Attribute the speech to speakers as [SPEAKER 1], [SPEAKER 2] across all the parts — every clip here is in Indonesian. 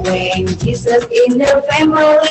[SPEAKER 1] when Jesus in the family.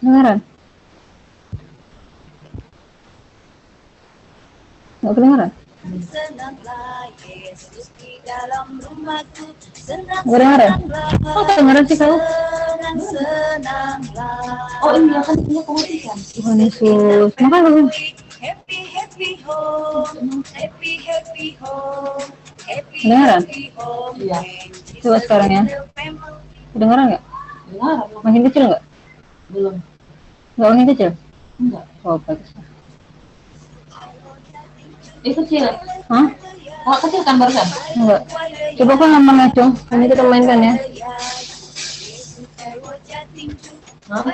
[SPEAKER 2] Kedengaran? Nggak kedengaran?
[SPEAKER 1] Senanglah Yesus di dalam rumahku.
[SPEAKER 2] Nggak kedengaran? Oh, kedengaran sih kalau.
[SPEAKER 1] Senanglah.
[SPEAKER 2] Oh iya kan punya pengertian. Tuhan Yesus. Makan belum?
[SPEAKER 1] Happy happy home, happy happy home, happy
[SPEAKER 2] Kedengaran?
[SPEAKER 1] happy home.
[SPEAKER 2] Iya. Coba sekarang ya. Kedengaran nggak?
[SPEAKER 3] Kedengaran.
[SPEAKER 2] Makin kecil nggak?
[SPEAKER 3] Belum.
[SPEAKER 2] Nggak makin kecil?
[SPEAKER 3] Enggak.
[SPEAKER 2] Oh, bagus.
[SPEAKER 3] Kecil.
[SPEAKER 2] Hah?
[SPEAKER 3] Oh, kecil kan barusan?
[SPEAKER 2] Enggak. Coba kan namanya Cung. Ini kita mainkan ya.
[SPEAKER 3] Hah?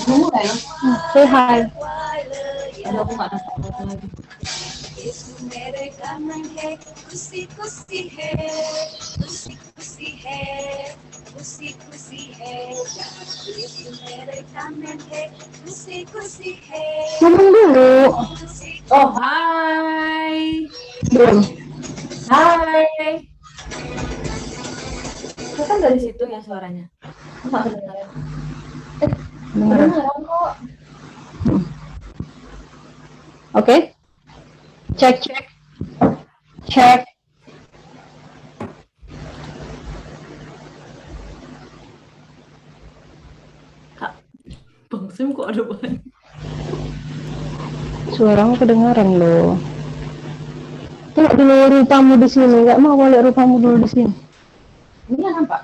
[SPEAKER 3] Belum mulai.
[SPEAKER 2] Say hi.
[SPEAKER 3] Aduh, aku nggak nonton apa lagi.
[SPEAKER 2] Ngomong dulu.
[SPEAKER 3] Oh, hai.
[SPEAKER 2] Belum.
[SPEAKER 3] Hai. Itu kan dari situ ya suaranya. Nggak kedengaran.
[SPEAKER 2] Kedengaran.
[SPEAKER 3] Kedengaran kok.
[SPEAKER 2] Oke. Cek. Cek.
[SPEAKER 3] Kak, Bang Sim kok ada banyak.
[SPEAKER 2] Suaramu kedengaran loh. Lihat dulu rupamu di sini. Nggak mau lihat rupamu dulu di sini.
[SPEAKER 3] Ini kan nampak.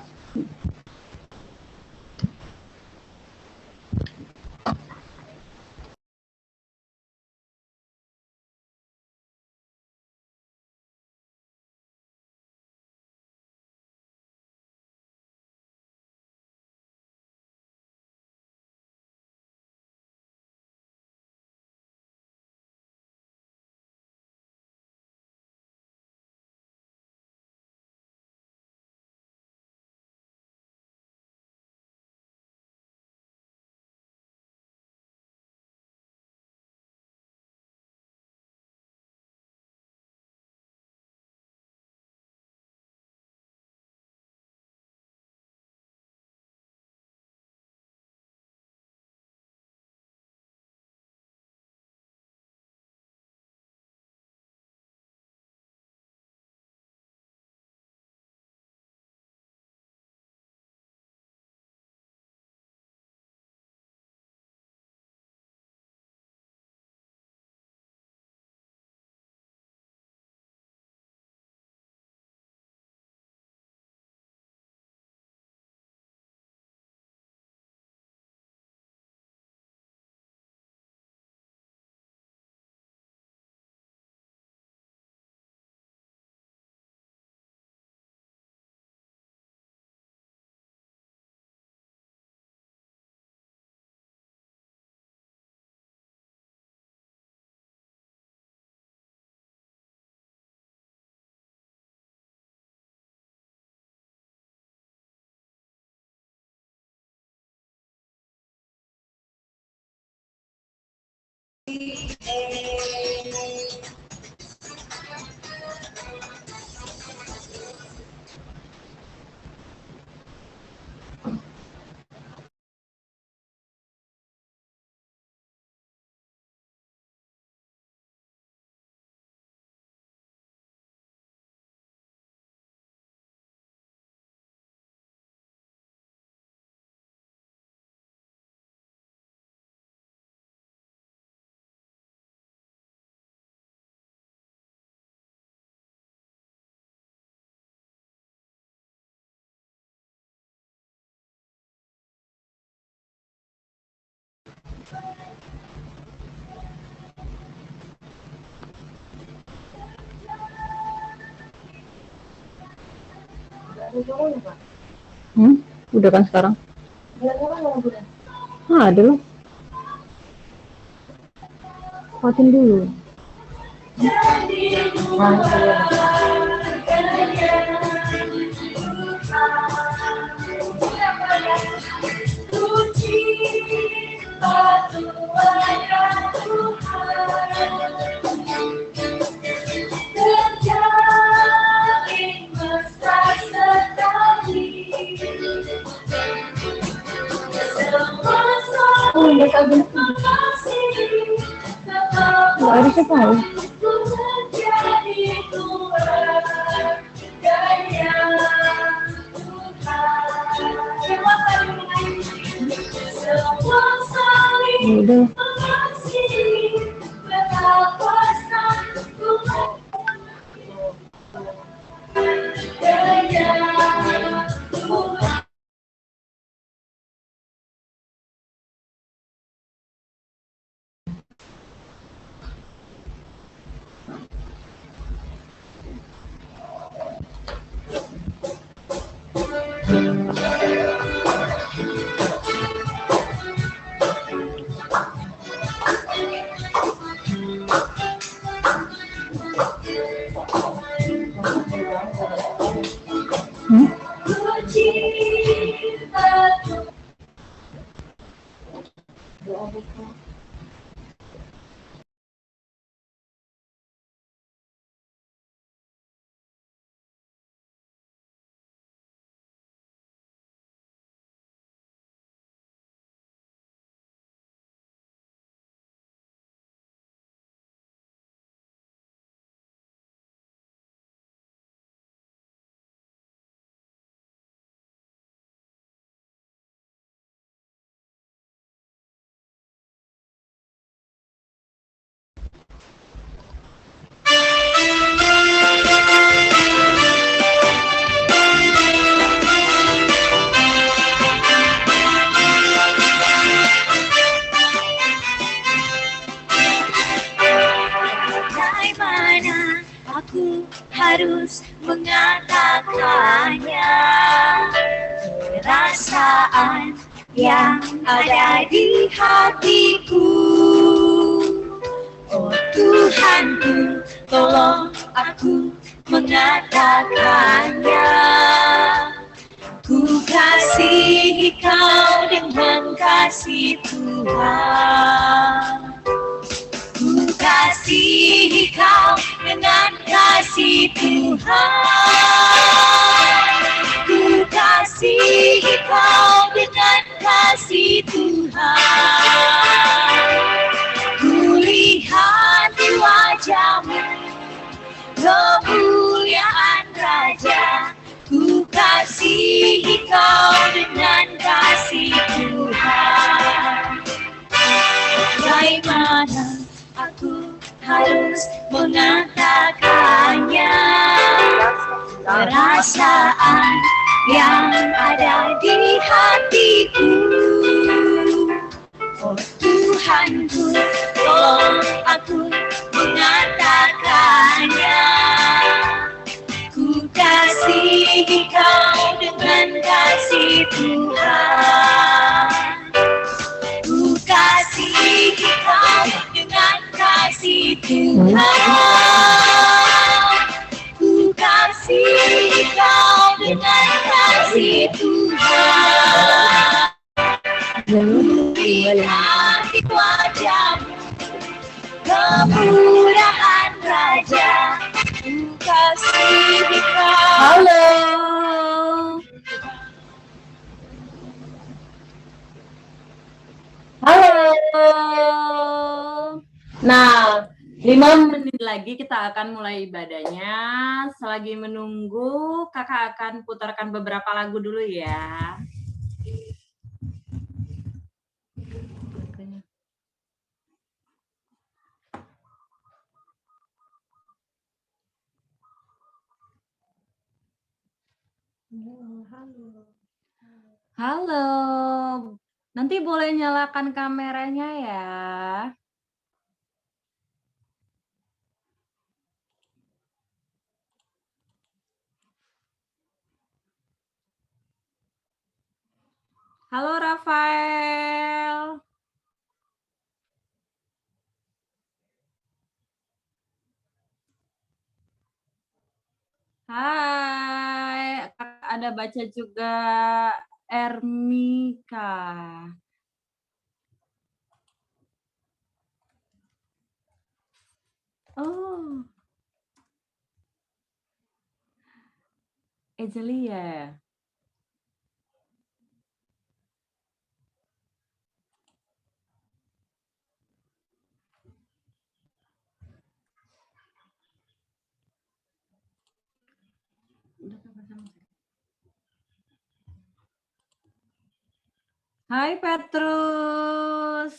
[SPEAKER 2] Udah kan sekarang? Ada loh. Kuatin dulu. Oh, enggak tahu. Enggak harusnya tahu. Udah.
[SPEAKER 1] Bagaimana aku harus mengatakannya? Perasaan yang ada di hatiku. Oh Tuhanku, tolong aku mengatakannya. Ku kasihi kau dengan kasih Tuhan. Ku kasihi kau dengan kasih Tuhan. Ku kasihi kau dengan kasih Tuhan. Ku lihat di wajahmu kemuliaan Raja. Ku kasihi kau dengan kasih Tuhan. Bagaimana aku harus mengatakannya? Perasaan yang ada di hatiku. Oh Tuhanku, tolong aku mengatakannya. Ku kasihi kau dengan kasih Tuhan. Ku kasihi kau dengan kasih Tuhan. Ku kasihi kau dengan kasih Tuhan. Ku lihat di wajahmu Kemudahan Raja, ku kasihi kau.
[SPEAKER 3] Halo. Halo. Nah, 5 menit lagi kita akan mulai ibadahnya. Selagi menunggu, kakak akan putarkan beberapa lagu dulu ya. Halo. Nanti boleh nyalakan kameranya ya. Halo Rafael. Hai, ada baca juga Ermika. Oh, Ezelia. Hai Petrus.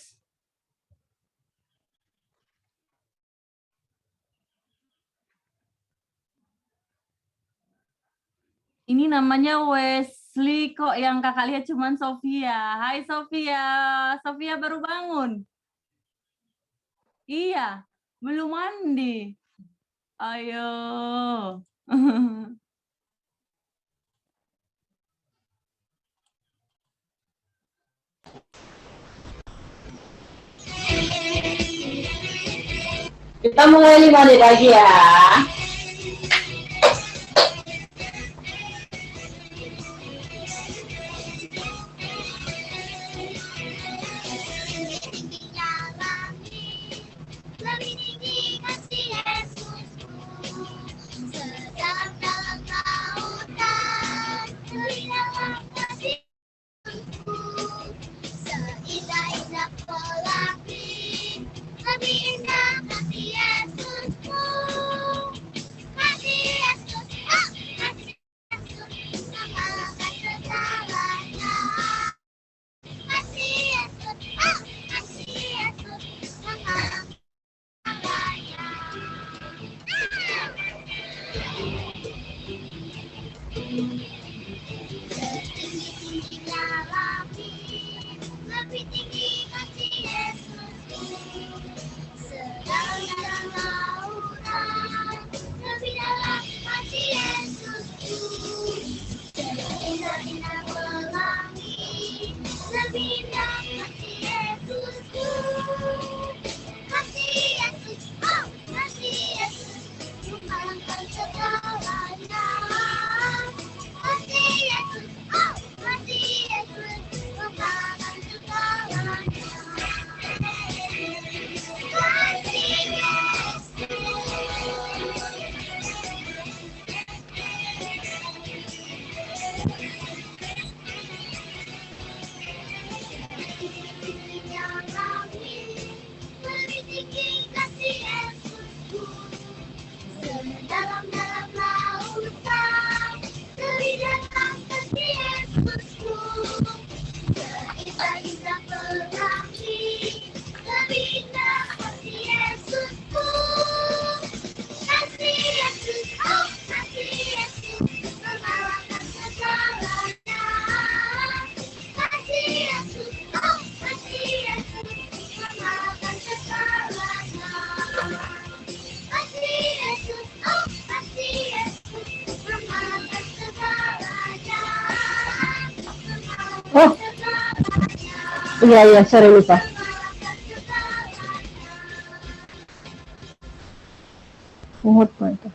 [SPEAKER 3] Ini namanya Wesley kok, yang kakak lihat cuman Sofia. Hai Sofia. Sofia baru bangun. Iya, belum mandi. Ayo. Kita mulai 5 menit lagi ya.
[SPEAKER 1] Lebih tinggi kasih Yesusku, sedalam-dalam lautan, lebih dalam kasih Yesusku, seindah-indah pelangi, lebih indah kasih Yesusku, kasih Yesus, oh, kasih Yesus, mengalahkan segalanya, kasih Yesus, oh, kasih Yesus, mengalahkan lebih tinggi kasih Yesusku, sedalam lautan, lebih dalam kasih Yesusku, seindah-indah pelangi, lebih indah kasih Yesusku, kasih Yesus, oh kasih Yesus, mengalahkan segalanya, kasih Yesus, oh kasih Yesus, mengalahkan segalanya, kasih lebih tinggi kasih Yesusku, sedalam-dalam lautan, lebih dalam kasih Yesusku, seindah-indah pelangi, lebih indah kasih Yesusku, kasih Yesus, oh kasih Yesus, mengalahkan segalanya, kasih Yesus, oh kasih Yesus, mengalahkan segalanya, kasih Yesus, oh kasih Yesus, mengalahkan segalanya,
[SPEAKER 2] Oh, iya, sorry lupa.
[SPEAKER 1] mengalahkan segalanya.
[SPEAKER 2] Umut po itu.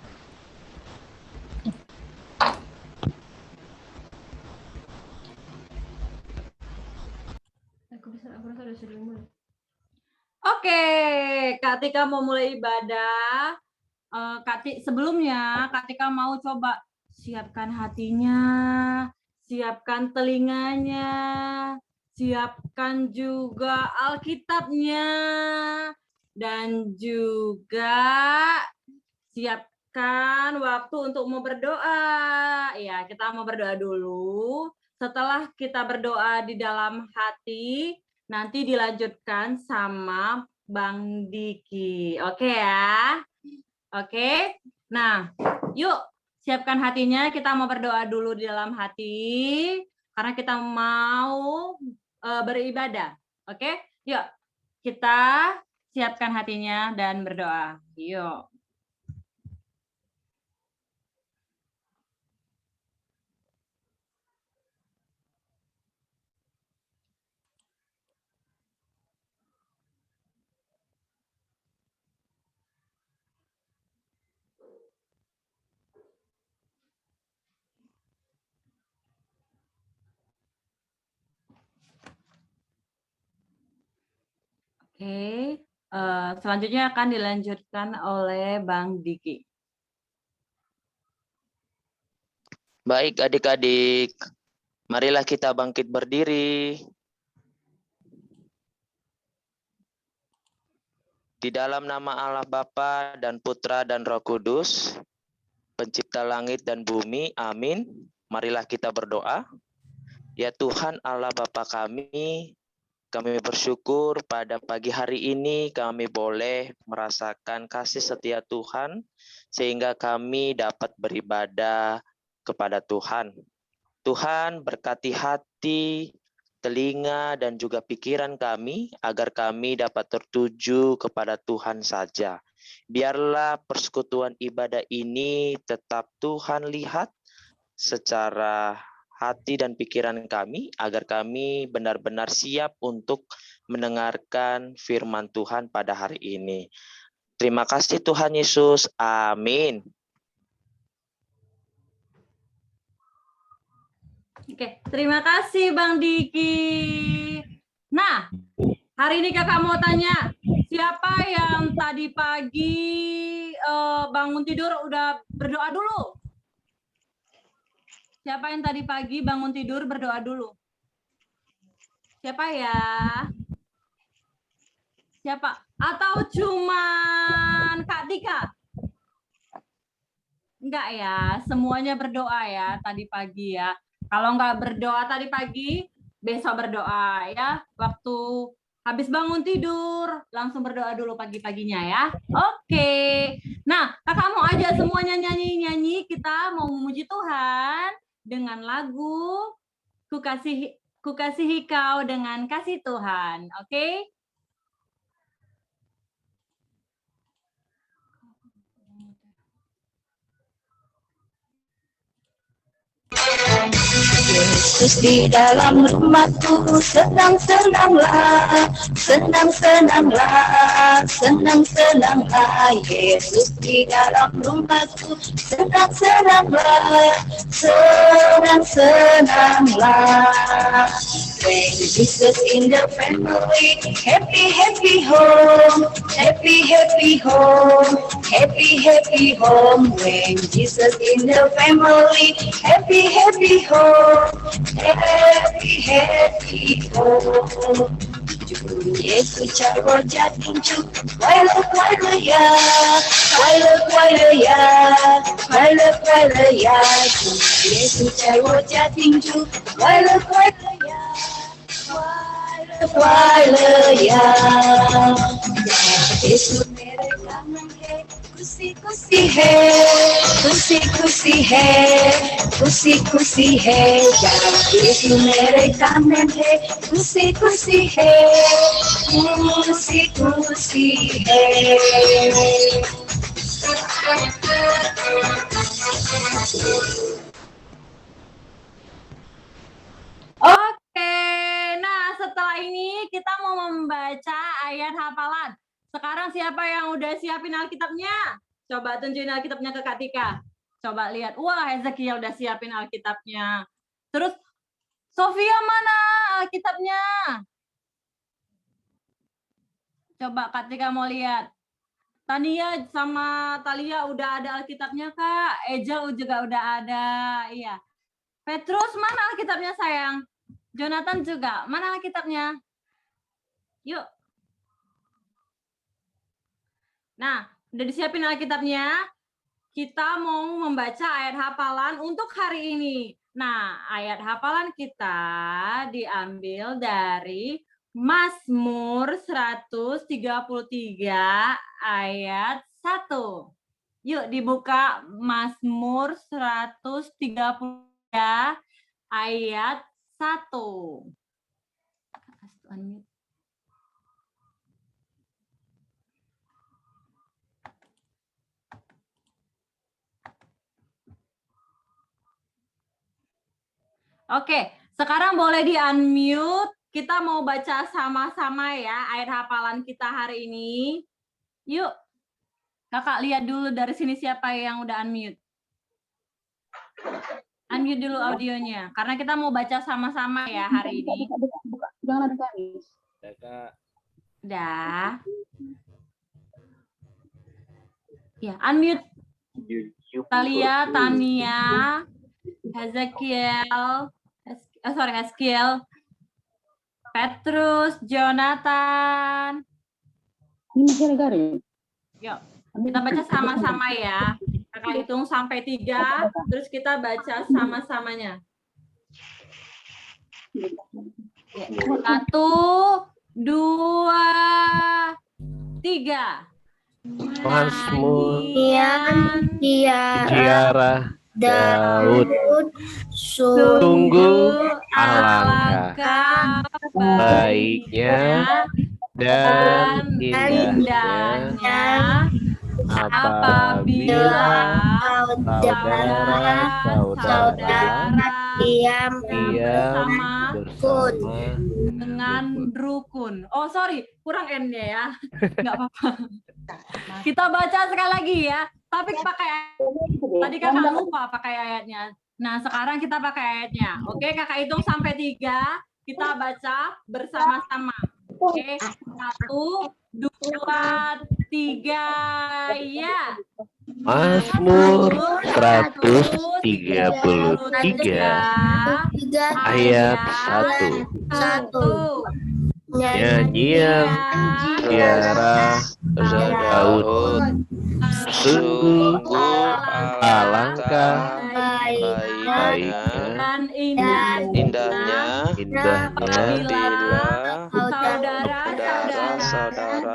[SPEAKER 3] Oke, Kak Tika mau mulai ibadah. Sebelumnya Kak Tika mau coba siapkan hatinya, siapkan telinganya, siapkan juga Alkitabnya, dan juga siapkan waktu untuk mau berdoa. Ya, kita mau berdoa dulu. Setelah kita berdoa di dalam hati, nanti dilanjutkan sama Bang Diki. Oke ya? Oke. Nah, yuk siapkan hatinya. Kita mau berdoa dulu di dalam hati karena kita mau beribadah. Oke? Yuk. Kita siapkan hatinya dan berdoa. Yuk. Oke, selanjutnya akan dilanjutkan oleh Bang Diki.
[SPEAKER 4] Baik adik-adik, marilah kita bangkit berdiri. Di dalam nama Allah Bapa dan Putra dan Roh Kudus, pencipta langit dan bumi, amin. Marilah kita berdoa. Ya Tuhan Allah Bapa kami bersyukur pada pagi hari ini kami boleh merasakan kasih setia Tuhan, sehingga kami dapat beribadah kepada Tuhan. Tuhan berkati hati, telinga, dan juga pikiran kami, agar kami dapat tertuju kepada Tuhan saja. Biarlah persekutuan ibadah ini tetap Tuhan lihat secara hati dan pikiran kami, agar kami benar-benar siap untuk mendengarkan firman Tuhan pada hari ini. Terima kasih Tuhan Yesus. Amin.
[SPEAKER 3] Oke, terima kasih Bang Diki. Nah, hari ini kakak mau tanya, siapa yang tadi pagi bangun tidur udah berdoa dulu? Siapa yang tadi pagi bangun tidur berdoa dulu? Siapa ya? Siapa? Atau cuman Kak Tika? Enggak ya, semuanya berdoa ya tadi pagi ya. Kalau enggak berdoa tadi pagi, besok berdoa ya. Waktu habis bangun tidur, langsung berdoa dulu pagi-paginya ya. Oke. Nah, kakak mau aja semuanya nyanyi-nyanyi. Kita mau memuji Tuhan dengan lagu Kukasihi Kau dengan kasih Tuhan. Oke?
[SPEAKER 5] Yesus di dalam rumahku, senang-senanglah, senang-senanglah, senang-senanglah. Yesus di dalam rumahku, senang-senanglah, senang-senanglah. When Jesus in the family, happy, happy home, happy, happy home, happy, happy home. When Jesus in the family, happy, happy home, happy, happy home. Yesus caro jating cu, waila ya, waila ya. Yesus caro jating cu, waila ya. Wailaya, Yesus mere kanan hai, खुशी खुशी है, यीशु मेरे कामन है, खुशी खुशी है.
[SPEAKER 3] Oke, nah setelah ini kita mau membaca ayat hafalan. Sekarang siapa yang udah siapin Alkitabnya? Coba tunjukin Alkitabnya ke Kak Tika. Coba lihat. Wah, Hezekiel udah siapin Alkitabnya. Terus, Sofia mana Alkitabnya? Coba Kak Tika mau lihat. Tania sama Talia udah ada Alkitabnya, Kak. Eja juga udah ada. Iya. Petrus, mana Alkitabnya, sayang? Jonathan juga. Mana Alkitabnya? Yuk. Nah, udah disiapin Alkitabnya. Kita mau membaca ayat hafalan untuk hari ini. Nah, ayat hafalan kita diambil dari Mazmur 133 ayat 1. Yuk dibuka Mazmur 133 ayat 1. Oke, sekarang boleh di-unmute. Kita mau baca sama-sama ya ayat hafalan kita hari ini. Yuk. Kakak lihat dulu dari sini siapa yang udah unmute. Unmute dulu audionya. Karena kita mau baca sama-sama ya hari ini.
[SPEAKER 2] Jangan ada garis.
[SPEAKER 3] Udah. Ya, unmute. Talia, Tania, Hezekiel, Heskiel, Petrus, Jonathan.
[SPEAKER 2] Ini masih ada garis.
[SPEAKER 3] Yuk, kita baca sama-sama ya. Kakak hitung sampai 3, terus kita baca sama-samanya. 1, 2, 3.
[SPEAKER 6] Mazmur,
[SPEAKER 5] Tiara,
[SPEAKER 6] Daud,
[SPEAKER 5] sungguh
[SPEAKER 3] alangkah
[SPEAKER 5] baiknya dan
[SPEAKER 3] indahnya apabila saudara-saudara
[SPEAKER 5] diam
[SPEAKER 3] bersama
[SPEAKER 5] bersama
[SPEAKER 3] dengan rukun. Oh sorry, kurang N-nya ya. Nggak apa-apa. Kita baca sekali lagi ya. Tapi pakai tadi kakak lupa pakai ayatnya. Nah sekarang kita pakai ayatnya. Oke, kakak hitung sampai 3. Kita baca bersama-sama. Oke, 1, 2, 3, ya.
[SPEAKER 5] Mazmur 133 ayat 1. Nyanyian Tiara Daud, sungguh alangkah baiknya
[SPEAKER 3] Dan
[SPEAKER 4] indahnya
[SPEAKER 3] apabila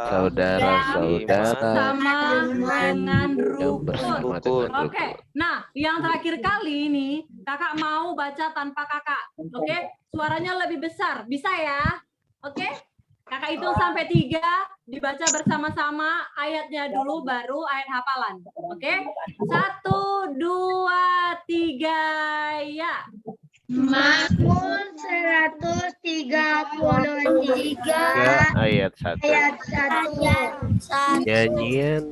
[SPEAKER 5] saudara-saudara
[SPEAKER 3] sama dengan
[SPEAKER 5] yang
[SPEAKER 3] rukun.
[SPEAKER 5] bersama dengan
[SPEAKER 3] Oke, nah yang terakhir kali ini kakak mau baca tanpa kakak. Oke, suaranya lebih besar, bisa ya? Oke, kakak hitung sampai 3, dibaca bersama-sama ayatnya dulu, baru ayat hafalan. Oke, 1, 2, 3, ya.
[SPEAKER 1] Mazmur 133
[SPEAKER 5] ayat 1. Nyanyian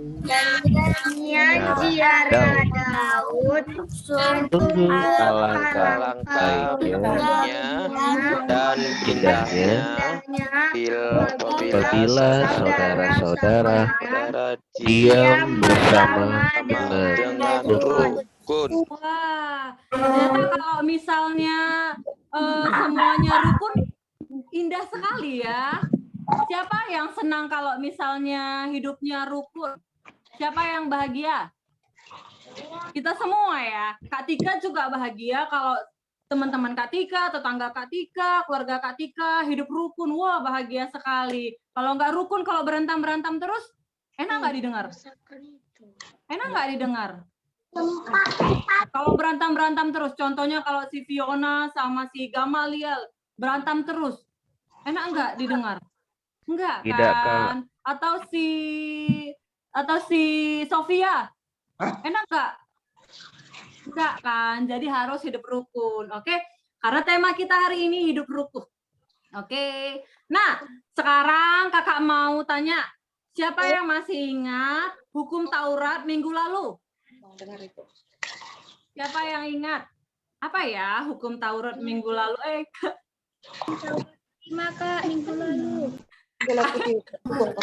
[SPEAKER 1] Tiara Daud,
[SPEAKER 5] sungguh alangkah baiknya
[SPEAKER 4] dan indahnya
[SPEAKER 5] apabila saudara-saudara diam bersama dengan rukun.
[SPEAKER 3] Wah, ternyata kalau misalnya semuanya rukun, indah sekali ya. Siapa yang senang kalau misalnya hidupnya rukun? Siapa yang bahagia? Kita semua ya. Kak Tika juga bahagia kalau teman-teman Kak Tika, tetangga Kak Tika, keluarga Kak Tika, hidup rukun. Wah, bahagia sekali. Kalau nggak rukun, kalau berantam-berantam terus, enak nggak didengar? Enak nggak didengar? Kalau berantem terus, contohnya kalau si Fiona sama si Gamaliel berantem terus, enak nggak didengar? Enggak kan? Atau si Sofia, enak nggak? Enggak kan? Jadi harus hidup rukun, oke? Karena tema kita hari ini hidup rukun, oke? Nah, sekarang kakak mau tanya, siapa yang masih ingat hukum Taurat minggu lalu? Siapa yang ingat? Apa ya hukum Taurat minggu lalu?
[SPEAKER 1] Kak, minggu lalu.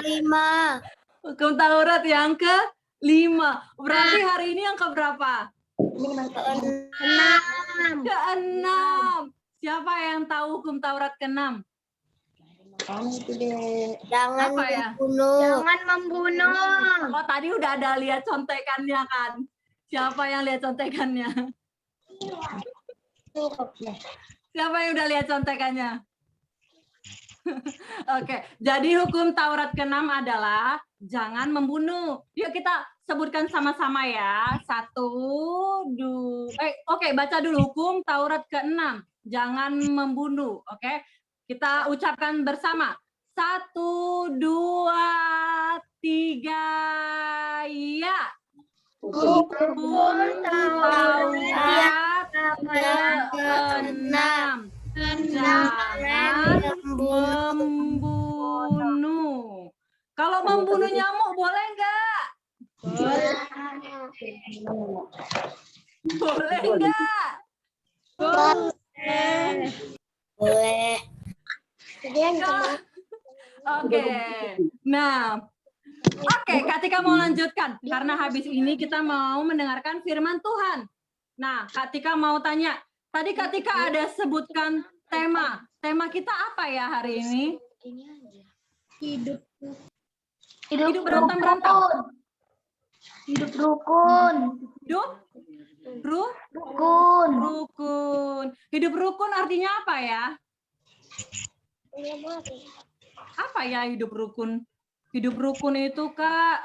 [SPEAKER 1] Lima.
[SPEAKER 3] Hukum Taurat yang ke-5. Berarti hari ini yang keberapa?
[SPEAKER 1] Enam.
[SPEAKER 3] Ke-6. Siapa yang tahu hukum Taurat ke-6?
[SPEAKER 1] Jangan
[SPEAKER 3] Apa ya?
[SPEAKER 1] membunuh. Jangan membunuh.
[SPEAKER 3] Oh, tadi udah ada lihat contekannya kan? Siapa yang lihat contekannya? Siapa yang udah lihat contekannya? Oke, jadi hukum Taurat ke-6 adalah jangan membunuh. Yuk kita sebutkan sama-sama ya. 1, 2. Oke, baca dulu hukum Taurat ke-6. Jangan membunuh. Oke, kita ucapkan bersama. 1, 2, 3. Ya. Hukum Taurat ke-6. Jangan membunuh. Kalau membunuh nyamuk boleh nggak? Boleh nggak?
[SPEAKER 1] Boleh.
[SPEAKER 3] Oke. Nah, oke, Kak Tika mau lanjutkan karena habis ini kita mau mendengarkan firman Tuhan. Nah, Kak Tika mau tanya. Tadi Kak Tika ada sebutkan tema. Tema kita apa ya hari ini?
[SPEAKER 1] Hidup
[SPEAKER 3] Berantem-berantem.
[SPEAKER 1] Hidup rukun.
[SPEAKER 3] Hidup
[SPEAKER 1] Rukun.
[SPEAKER 3] rukun. Hidup rukun artinya apa ya? Apa ya hidup rukun? Hidup rukun itu Kak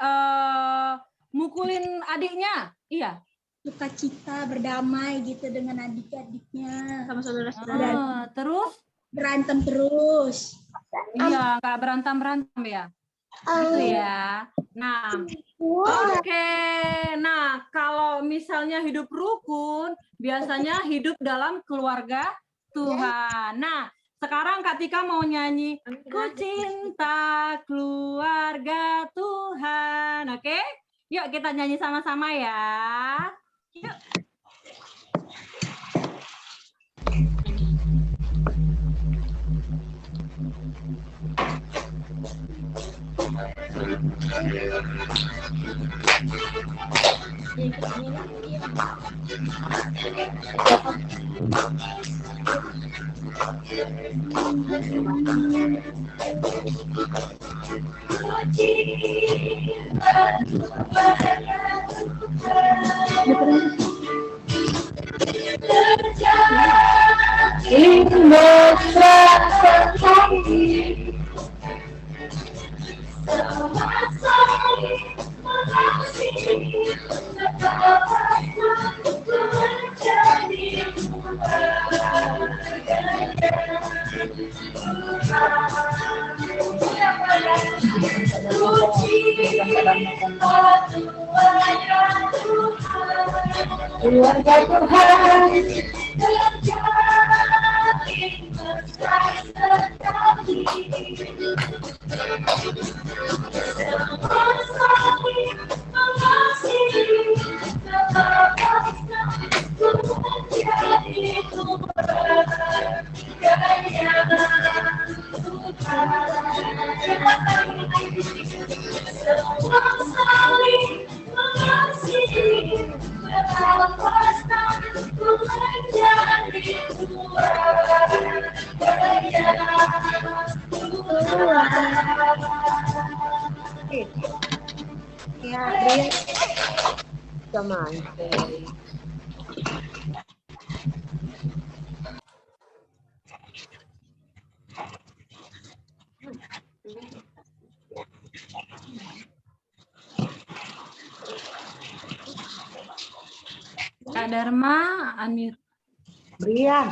[SPEAKER 3] mukulin adiknya. Iya.
[SPEAKER 7] Sukacita berdamai gitu dengan adik-adiknya sama saudara-saudara.
[SPEAKER 3] Terus?
[SPEAKER 7] Berantem terus.
[SPEAKER 3] Iya, nggak berantem ya. Gitu ya. Nah, oke. Nah, kalau misalnya hidup rukun, biasanya hidup dalam keluarga Tuhan. Nah, sekarang Kak Tika mau nyanyi Ku Cinta Keluarga Tuhan. Oke? Yuk kita nyanyi sama-sama ya. Yuk. Kak Dharma, Amir.
[SPEAKER 8] Brian.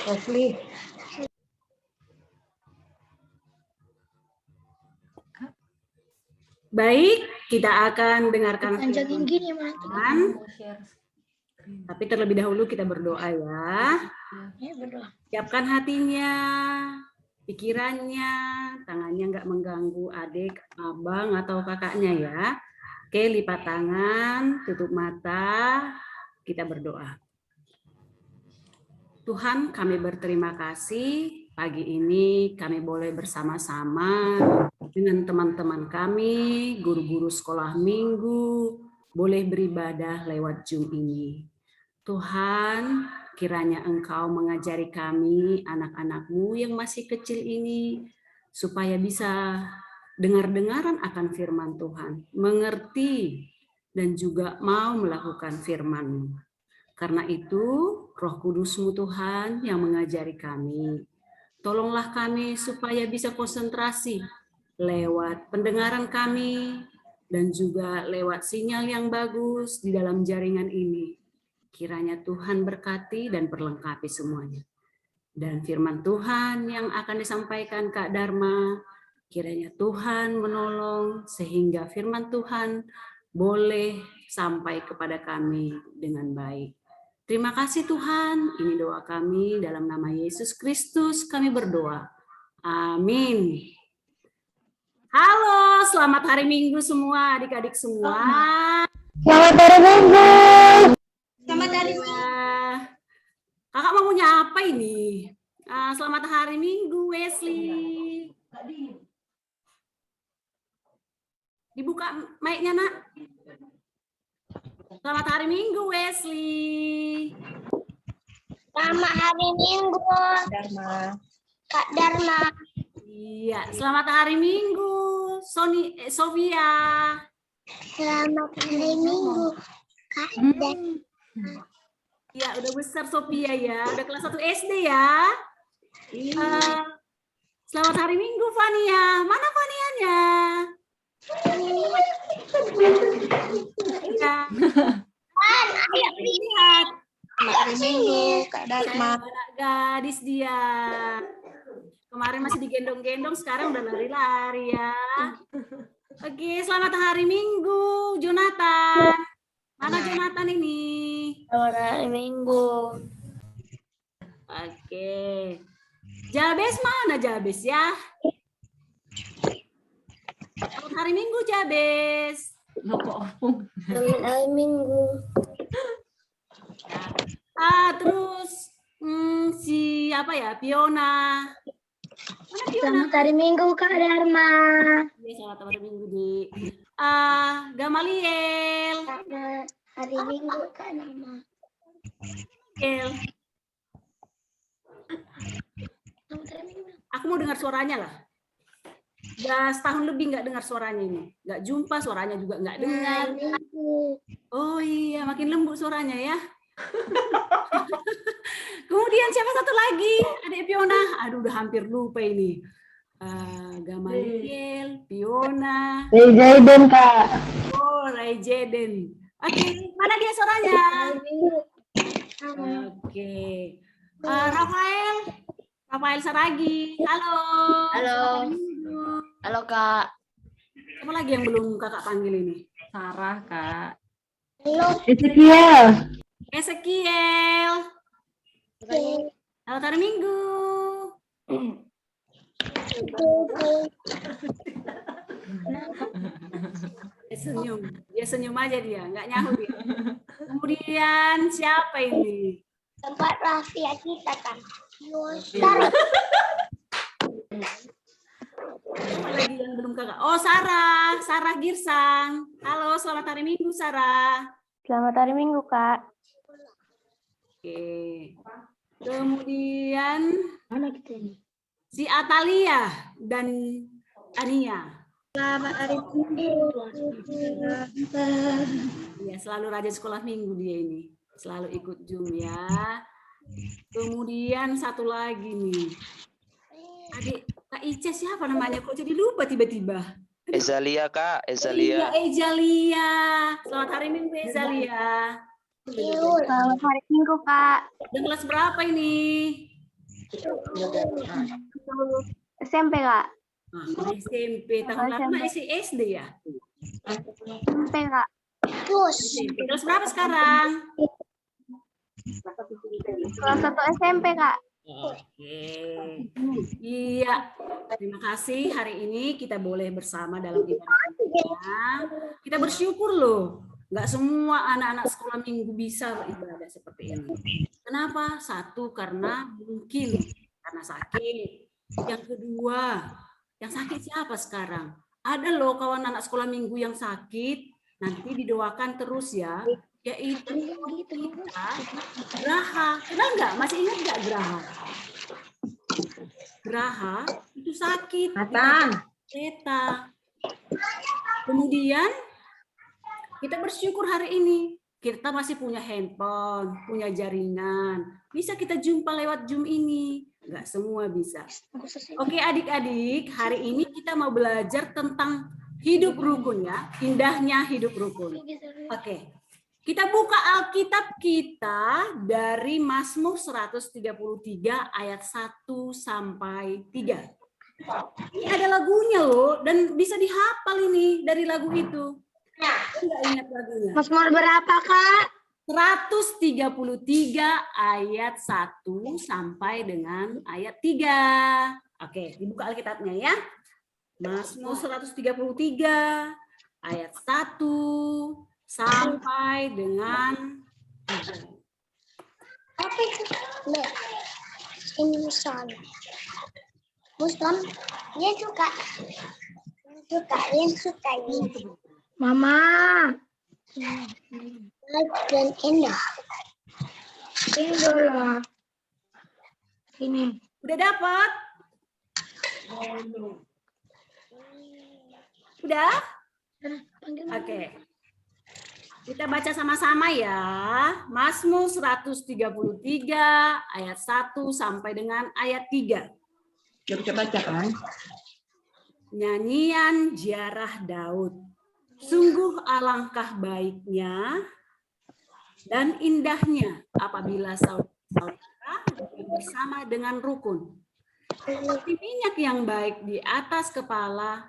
[SPEAKER 8] Leslie.
[SPEAKER 9] Baik, kita akan dengarkan firman
[SPEAKER 1] gini,
[SPEAKER 9] Tuhan. Tapi terlebih dahulu kita berdoa ya. Siapkan hatinya, pikirannya, tangannya nggak mengganggu adik, abang, atau kakaknya ya. Oke, lipat tangan, tutup mata, kita berdoa. Tuhan, kami berterima kasih pagi ini kami boleh bersama-sama dengan teman-teman kami, guru-guru sekolah minggu, boleh beribadah lewat Zoom ini. Tuhan, kiranya Engkau mengajari kami, anak-anak-Mu yang masih kecil ini, supaya bisa dengar-dengaran akan firman Tuhan, mengerti, dan juga mau melakukan firman-Mu. Karena itu, Roh Kudus-Mu Tuhan yang mengajari kami. Tolonglah kami supaya bisa konsentrasi lewat pendengaran kami dan juga lewat sinyal yang bagus di dalam jaringan ini. Kiranya Tuhan berkati dan perlengkapi semuanya. Dan firman Tuhan yang akan disampaikan Kak Dharma, kiranya Tuhan menolong sehingga firman Tuhan boleh sampai kepada kami dengan baik. Terima kasih Tuhan, ini doa kami dalam nama Yesus Kristus kami berdoa. Amin. Halo, selamat hari Minggu semua, adik-adik semua.
[SPEAKER 2] Selamat hari Minggu.
[SPEAKER 7] Selamat hari
[SPEAKER 9] Kakak mau punya apa ini? Selamat hari Minggu, Wesley. Dibuka mic-nya, Nak. Selamat hari Minggu, Wesley.
[SPEAKER 1] Selamat hari Minggu. Kak Dharma.
[SPEAKER 9] Iya, selamat hari Minggu, Sofia.
[SPEAKER 1] Selamat hari Minggu. Kak Dharma.
[SPEAKER 9] Ya, udah besar Sophia ya, udah kelas 1 SD ya. Selamat hari Minggu, Fania. Mana Fanianya? Ya. Ayo lihat.
[SPEAKER 7] Selamat hari Minggu, Kak Dharma.
[SPEAKER 9] Anak gadis dia. Kemarin masih digendong-gendong, sekarang udah lari-lari ya. Oke, selamat hari Minggu, Jonathan. Mana Jonathan ini?
[SPEAKER 1] Selamat hari Minggu.
[SPEAKER 9] Oke. Jabes mana Jabes ya? Selamat hari Minggu Jabes.
[SPEAKER 1] Selamat hari Minggu.
[SPEAKER 9] Terus si apa ya? Fiona. Mana Fiona?
[SPEAKER 1] Selamat hari Minggu Kak Dharma.
[SPEAKER 9] Ya, selamat hari Minggu di. Gamaliel.
[SPEAKER 1] Selamat hari Minggu Kak Dharma.
[SPEAKER 9] Aku mau dengar suaranya lah. Udah setahun lebih nggak dengar suaranya ini. Nggak jumpa, suaranya juga nggak dengar. Oh iya, makin lembut suaranya ya. Kemudian siapa satu lagi? Adik Fiona. Aduh, udah hampir lupa ini. Gamaliel, Fiona.
[SPEAKER 2] Ray Jaden, Kak.
[SPEAKER 9] Oh, Ray Jaden. Oke, mana dia suaranya? Oke. Rafael Saragi. Halo.
[SPEAKER 1] Halo. Halo Kak.
[SPEAKER 9] Siapa lagi yang belum kakak panggil ini?
[SPEAKER 3] Sarah, Kak.
[SPEAKER 1] Halo.
[SPEAKER 9] Ezekiel. Selamat hari Minggu. Dia senyum aja dia, nggak nyahu dia. Kemudian siapa ini?
[SPEAKER 1] Tempat rahasia kita kan.
[SPEAKER 9] Siapa lagi yang belum kakak? Oh, Sarah Girsang. Halo, selamat hari Minggu Sarah.
[SPEAKER 2] Selamat hari Minggu, Kak.
[SPEAKER 9] Oke. Kemudian
[SPEAKER 1] Mana kita ini?
[SPEAKER 9] si Atalia dan Ania.
[SPEAKER 1] Selamat hari Minggu.
[SPEAKER 9] Ya, selalu rajin sekolah minggu dia ini. Selalu ikut Zoom ya. Kemudian satu lagi nih. Adik Kak Ica siapa namanya? Kok jadi lupa tiba-tiba?
[SPEAKER 4] Ezalia, Kak.
[SPEAKER 9] Iya,
[SPEAKER 4] Ezalia.
[SPEAKER 9] Ezalia. Selamat hari Minggu Ezalia.
[SPEAKER 1] Selamat hari Minggu Kak.
[SPEAKER 9] Dan kelas berapa ini?
[SPEAKER 1] SMP Kak.
[SPEAKER 9] SMP. Tahun lalu masih SD ya?
[SPEAKER 1] SMP Kak. Terus.
[SPEAKER 9] SMP. Kelas berapa sekarang?
[SPEAKER 1] Kelas 1 SMP Kak.
[SPEAKER 9] Oke. Iya. Terima kasih hari ini kita boleh bersama dalam ibadah. Kita bersyukur loh. Nggak semua anak-anak sekolah minggu bisa beribadah seperti ini. Kenapa? Satu, karena mungkin karena karena sakit. Yang kedua, yang sakit siapa sekarang? Ada loh kawan anak sekolah minggu yang sakit, nanti didoakan terus ya, yaitu kita Graha. Kenal nggak? Masih ingat nggak Graha? Graha itu sakit. Teta. Kemudian kita bersyukur hari ini kita masih punya handphone, punya jaringan. Bisa kita jumpa lewat Zoom ini. Nggak semua bisa. Oke adik-adik, hari ini kita mau belajar tentang hidup rukun ya. Indahnya hidup rukun. Oke, kita buka Alkitab kita dari Mazmur 133 ayat 1 sampai 3. Ini ada lagunya loh, dan bisa dihafal ini dari lagu itu. Enggak ingat lagunya.
[SPEAKER 1] Mazmur berapa, Kak?
[SPEAKER 9] 133 ayat 1 sampai dengan ayat 3. Oke, dibuka Alkitabnya ya. Mazmur 133 ayat 1 sampai dengan 3.
[SPEAKER 1] Apa itu? Ini Muslim. Muslim, dia suka ini. Mama. Dan indah. Ini dulu. Ini.
[SPEAKER 9] Udah dapat? Udah? Oke. Kita baca sama-sama ya. Mazmur 133 ayat 1 sampai dengan ayat 3.
[SPEAKER 7] Ya bisa baca kan?
[SPEAKER 9] Nyanyian Ziarah Daud. Sungguh alangkah baiknya dan indahnya apabila saudara bersama dengan rukun. Seperti minyak yang baik di atas kepala,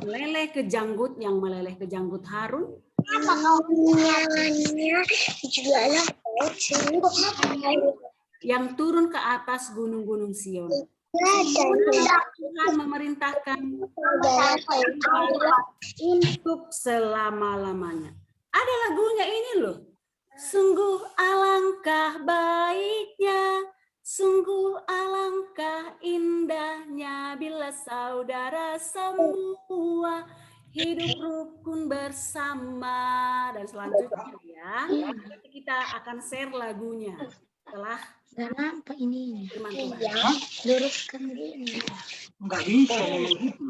[SPEAKER 9] meleleh ke janggut yang meleleh ke janggut Harun. Yang turun ke atas gunung-gunung Sion. Tuhan memerintahkan untuk selama-lamanya. Ada lagunya ini loh. Sungguh alangkah baiknya, sungguh alangkah indahnya bila saudara semua hidup rukun bersama. Dan selanjutnya ya, nanti kita akan share lagunya setelah
[SPEAKER 1] Kenapa ini?
[SPEAKER 9] teman-teman.
[SPEAKER 1] Luruskan gini.
[SPEAKER 7] Enggak bisa.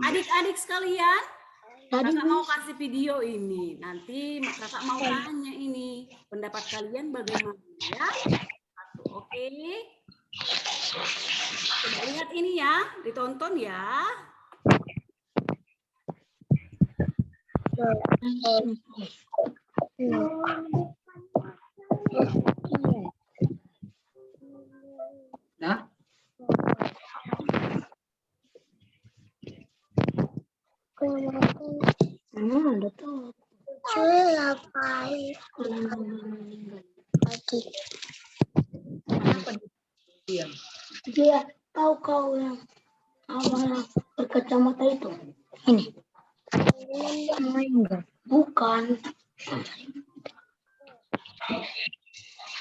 [SPEAKER 9] Adik-adik sekalian, kakak mau kasih video ini. Nanti kakak mau tanya ini. Pendapat kalian bagaimana ya? Satu, oke. Coba lihat ini ya, ditonton ya.
[SPEAKER 7] Nah,
[SPEAKER 1] Udah tuh. Dia tahu kau yang abang berkacamata itu. Ini. Enggak. Bukan.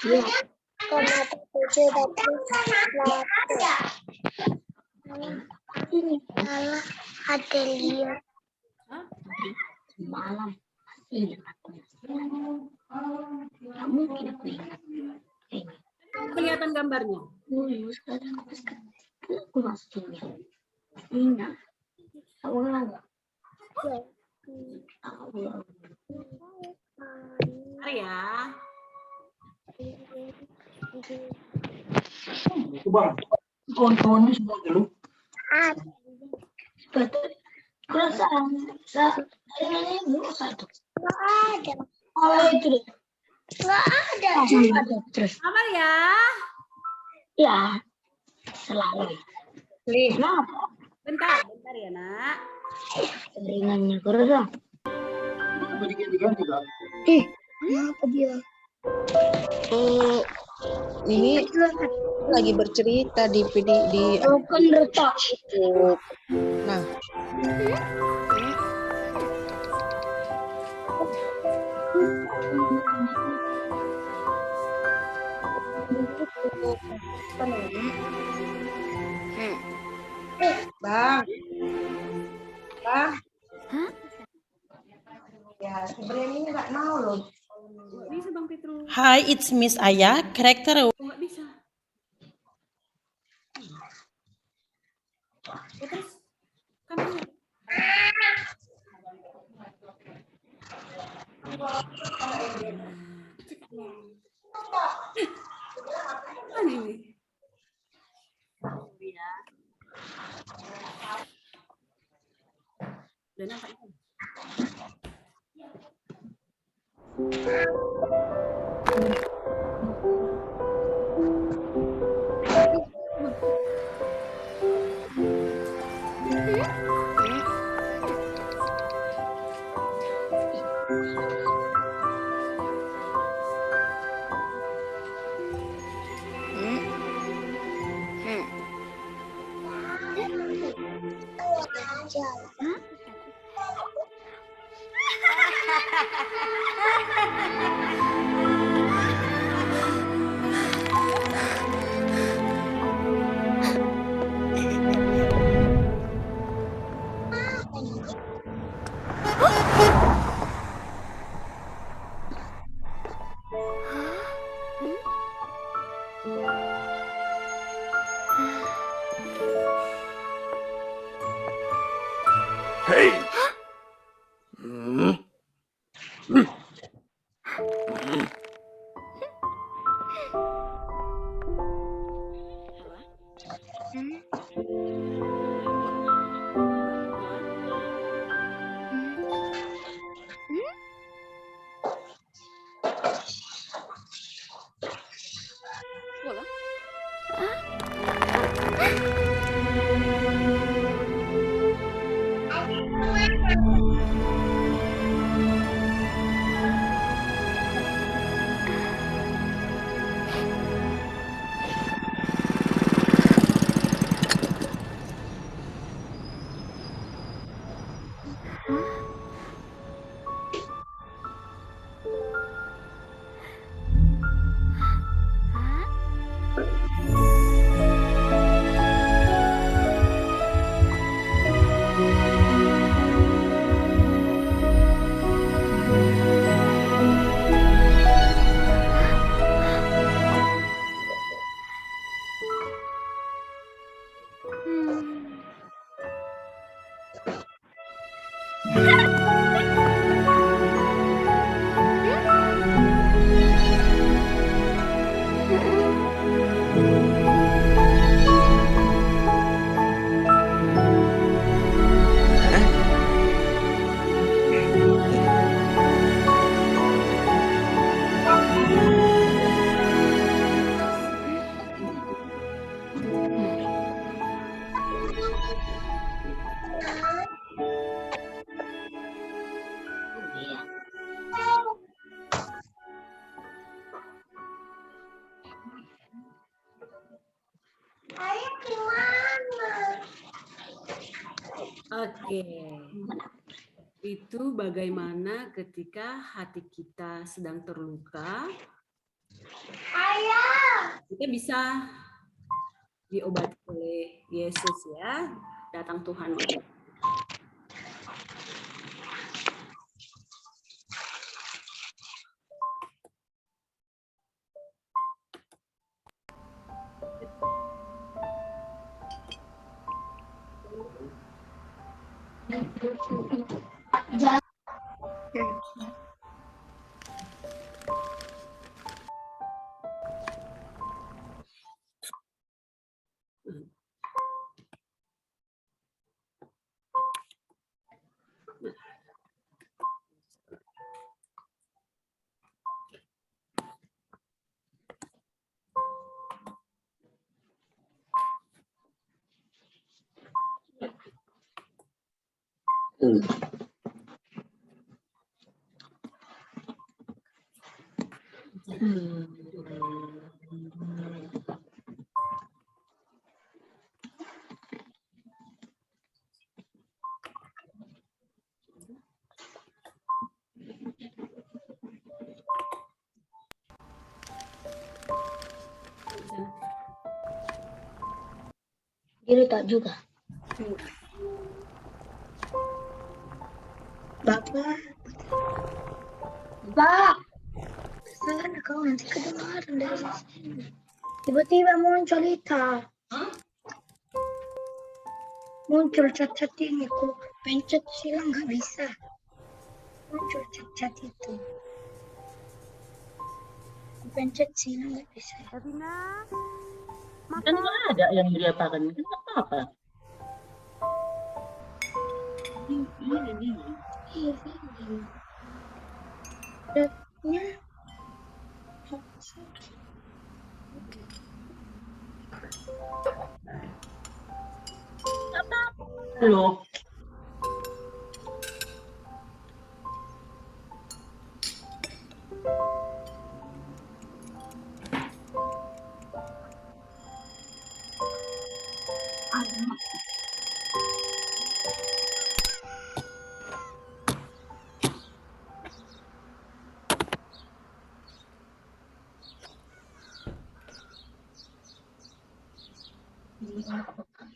[SPEAKER 1] Ya. Ini salah ada lihat malam ini aku. Nggak mungkin aku ingat.
[SPEAKER 9] Kelihatan gambarnya.
[SPEAKER 1] Sekarang aku masih ingat. Allah.
[SPEAKER 9] Mari ya.
[SPEAKER 7] coba kawan-kawan ini semua dulu.
[SPEAKER 1] Perasaan ini satu. Nggak ada. Oh itu deh. Nggak ada. Terus.
[SPEAKER 9] Sabar ya.
[SPEAKER 1] Ya. Selalu. Kenapa?
[SPEAKER 9] Bentar ya nak.
[SPEAKER 1] Ringannya kurang.
[SPEAKER 7] Diganti kan?
[SPEAKER 1] Kenapa dia?
[SPEAKER 8] Ini lagi bercerita di
[SPEAKER 1] Bukan retak.
[SPEAKER 8] Nah, Bang. Bang. Ya, sebenarnya ini nggak mau loh.
[SPEAKER 9] Nggak bisa Bang Petrus.
[SPEAKER 10] Hi, it's Miss Aya, karakter
[SPEAKER 9] Oh, nggak bisa. Petrus, kami. Mana ini? Ya. Udah nampak kan? Oke. Itu bagaimana ketika hati kita sedang terluka. Kita bisa diobati oleh Yesus ya. Datang Tuhan.
[SPEAKER 1] Kiri tak juga. Bapak. Pak. Sana kau nanti kedengaran dari sini. Tiba-tiba muncul itu. Muncul cat-cat ini kok pencet silang nggak bisa. Muncul cat-cat itu. Pencet silang nggak bisa.
[SPEAKER 11] Kan nggak ada yang diapakan, kan nggak apa-apa. Ini.
[SPEAKER 1] Iya. Datnya.
[SPEAKER 11] Loh.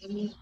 [SPEAKER 1] Ini.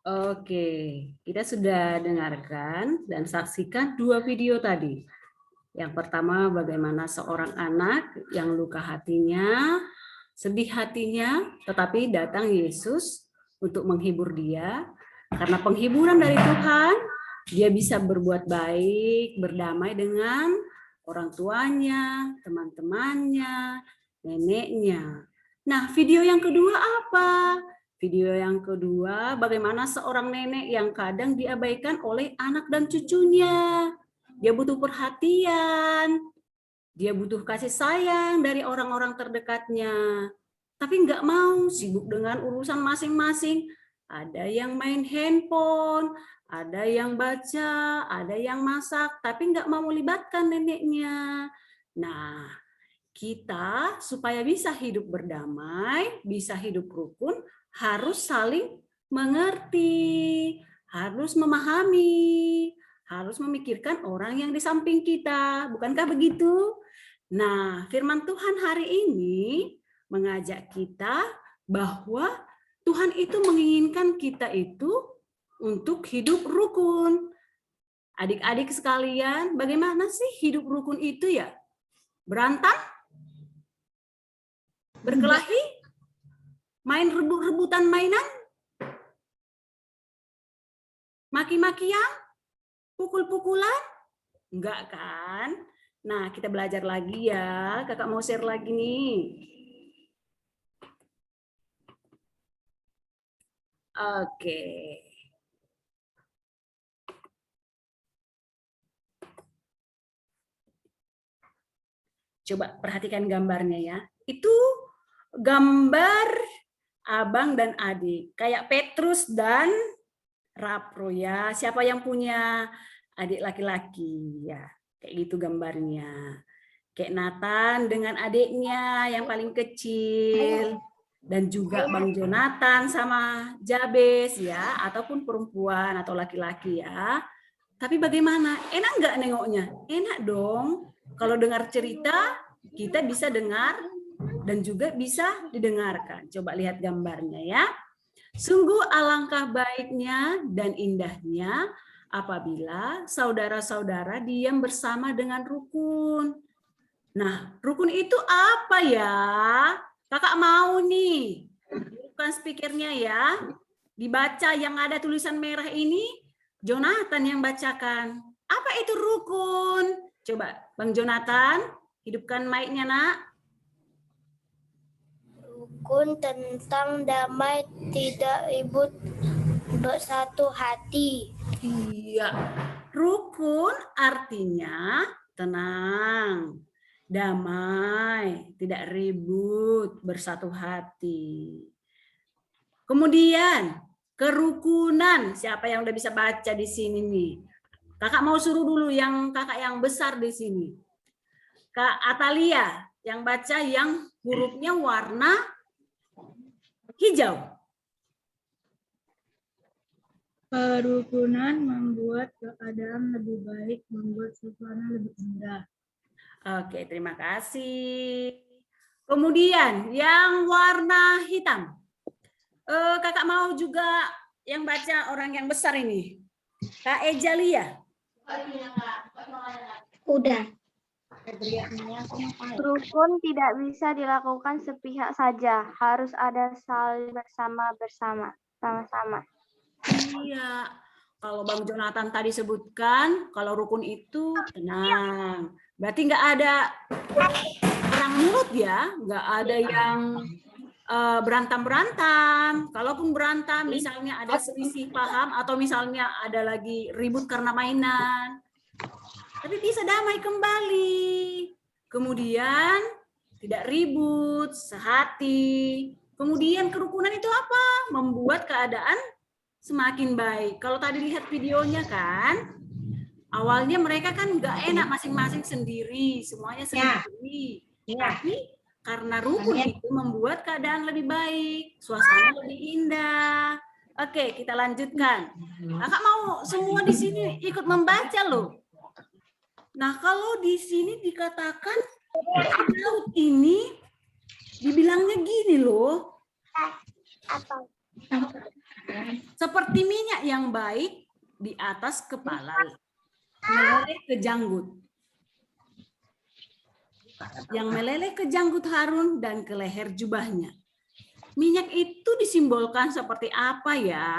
[SPEAKER 9] Oke, kita sudah dengarkan dan saksikan 2 video tadi. Yang pertama, bagaimana seorang anak yang luka hatinya, sedih hatinya, tetapi datang Yesus untuk menghibur dia. Karena penghiburan dari Tuhan, dia bisa berbuat baik, berdamai dengan orang tuanya, teman-temannya, neneknya. Nah, video yang kedua apa? Video yang kedua, bagaimana seorang nenek yang kadang diabaikan oleh anak dan cucunya. Dia butuh perhatian, dia butuh kasih sayang dari orang-orang terdekatnya. Tapi nggak mau, sibuk dengan urusan masing-masing. Ada yang main handphone, ada yang baca, ada yang masak, tapi nggak mau melibatkan neneknya. Nah, kita supaya bisa hidup berdamai, bisa hidup rukun, harus saling mengerti, harus memahami, harus memikirkan orang yang di samping kita. Bukankah begitu? Nah, firman Tuhan hari ini mengajak kita bahwa Tuhan itu menginginkan kita itu untuk hidup rukun. Adik-adik sekalian, bagaimana sih hidup rukun itu ya? Berantem? Berkelahi? Main rebut-rebutan mainan? Maki-makian? Pukul-pukulan? Enggak kan? Nah, kita belajar lagi ya. Kakak mau share lagi nih. Oke. Coba perhatikan gambarnya ya. Itu gambar abang dan adik. Kayak Petrus dan Rapro ya. Siapa yang punya adik laki-laki ya. Kayak gitu gambarnya. Kayak Nathan dengan adiknya yang paling kecil. Dan juga Bang Jonathan sama Jabes ya. Ataupun perempuan atau laki-laki ya. Tapi bagaimana? Enak nggak nengoknya? Enak dong. Kalau dengar cerita, kita bisa dengar dan juga bisa didengarkan. Coba lihat gambarnya ya. Sungguh alangkah baiknya dan indahnya apabila saudara-saudara diam bersama dengan rukun. Nah, rukun itu apa ya? Kakak mau nih, bukan speakernya ya. Dibaca yang ada tulisan merah ini, Jonathan yang bacakan. Apa itu rukun? Coba, Bang Jonathan, hidupkan mic-nya, nak.
[SPEAKER 12] Rukun tentang damai, tidak ribut, bersatu hati.
[SPEAKER 9] Iya, rukun artinya tenang, damai, tidak ribut, bersatu hati. Kemudian, kerukunan. Siapa yang udah bisa baca di sini nih? Kakak mau suruh dulu yang kakak yang besar di sini. Kak Atalia yang baca yang hurufnya warna hijau.
[SPEAKER 1] Kerukunan membuat keadaan lebih baik, membuat suasana lebih indah.
[SPEAKER 9] Oke, terima kasih. Kemudian yang warna hitam. Kakak mau juga yang baca orang yang besar ini. Kak Ejalia.
[SPEAKER 12] Udah. Rukun tidak bisa dilakukan sepihak saja, harus ada saling bersama-sama.
[SPEAKER 9] Iya, kalau Bang Jonathan tadi sebutkan, kalau rukun itu tenang. Berarti nggak ada perang mulut ya, nggak ada yang berantem-berantem. Kalaupun berantem, misalnya ada selisih paham atau misalnya ada lagi ribut karena mainan, tapi bisa damai kembali. Kemudian tidak ribut, sehati. Kemudian kerukunan itu apa? Membuat keadaan semakin baik. Kalau tadi lihat videonya kan, awalnya mereka kan nggak enak masing-masing sendiri, semuanya sendiri. Tapi karena rukun itu membuat keadaan lebih baik, suasana lebih indah. Oke, kita lanjutkan. Kakak mau semua di sini ikut membaca loh. Nah, kalau di sini dikatakan laut ini dibilangnya gini loh. Seperti minyak yang baik di atas kepala, meleleh ke janggut. Yang meleleh ke janggut Harun dan ke leher jubahnya. Minyak itu disimbolkan seperti apa ya?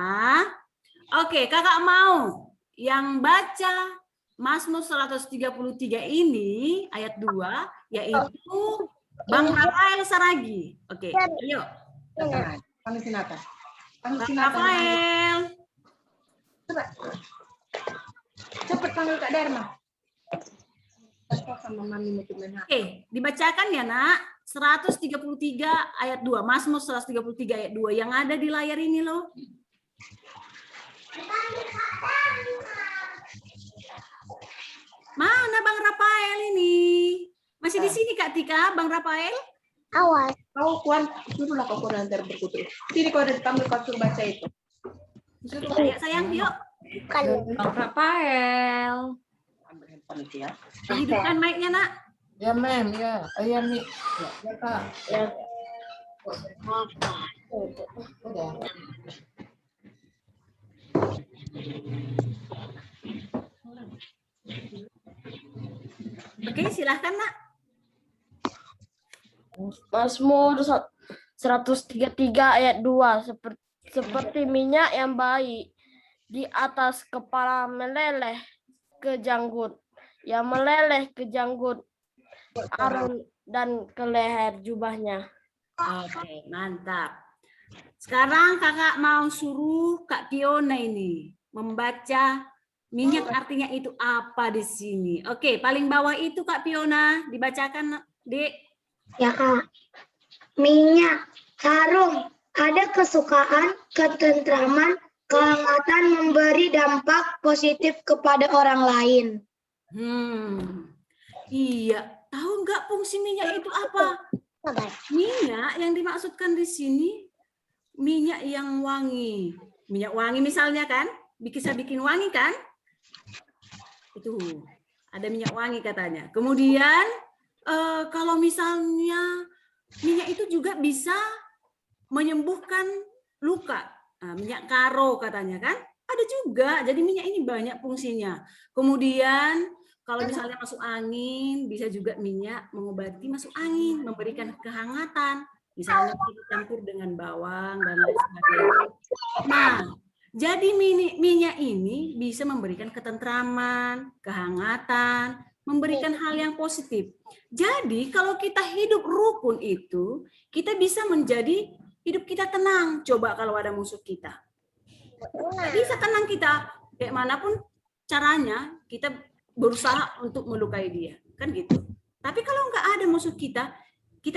[SPEAKER 9] Oke, kakak mau yang baca Mazmur 133 ini ayat 2, yaitu Bang Rafael Saragi. Oke, ayo.
[SPEAKER 8] Panggil Sinata. Panggil
[SPEAKER 9] Bang
[SPEAKER 8] Sinata.
[SPEAKER 9] Rafael.
[SPEAKER 8] Coba. Cepet panggil Kak Dharma. Sama Mami Mutumen.
[SPEAKER 9] Oke, dibacakan ya, Nak. 133 ayat 2. Mazmur 133 ayat 2 yang ada di layar ini loh. Mana Bang Rafael ini? Masih di sini Kak Tika, Bang Rafael?
[SPEAKER 12] Awas.
[SPEAKER 8] Kau Kuan, suruhlah kau Kuan nanti berkutu. Sini kau ada tampil kau suruh baca itu.
[SPEAKER 9] Ayo sayang, yuk.
[SPEAKER 3] Bang Rafael.
[SPEAKER 8] Ambil handphone itu ya.
[SPEAKER 9] Hidupkan mic-nya, Nak.
[SPEAKER 7] Ya, Mem, ya. Iya, Mi. Ya, Kak. Ya. Udah.
[SPEAKER 9] Oke, silahkan, Nak.
[SPEAKER 13] Mazmur 133 ayat 2. Seperti minyak yang baik di atas kepala meleleh ke janggut, yang meleleh ke janggut Arun dan ke leher jubahnya.
[SPEAKER 9] Oke, mantap. Sekarang kakak mau suruh Kak Fiona ini membaca minyak artinya itu apa di sini. Oke, paling bawah itu Kak Fiona dibacakan, Dek.
[SPEAKER 1] Ya Kak. Minyak, harum, ada kesukaan, ketentraman, kehangatan, memberi dampak positif kepada orang lain.
[SPEAKER 9] Iya. Tahu nggak fungsi minyak itu apa? Minyak yang dimaksudkan di sini minyak yang wangi. Minyak wangi misalnya kan, bisa bikin wangi kan? Itu ada minyak wangi katanya. Kemudian kalau misalnya minyak itu juga bisa menyembuhkan luka. Nah, minyak karo katanya kan? Ada juga. Jadi minyak ini banyak fungsinya. Kemudian kalau misalnya masuk angin, bisa juga minyak mengobati masuk angin, memberikan kehangatan. Misalnya dicampur dengan bawang dan lain sebagainya. Nah, jadi minyak ini bisa memberikan ketentraman, kehangatan, memberikan hal yang positif. Jadi kalau kita hidup rukun itu, kita bisa menjadi hidup kita tenang. Coba kalau ada musuh kita. Bisa tenang kita, kayak manapun caranya, kita berusaha untuk melukai dia. Kan gitu. Tapi kalau nggak ada musuh kita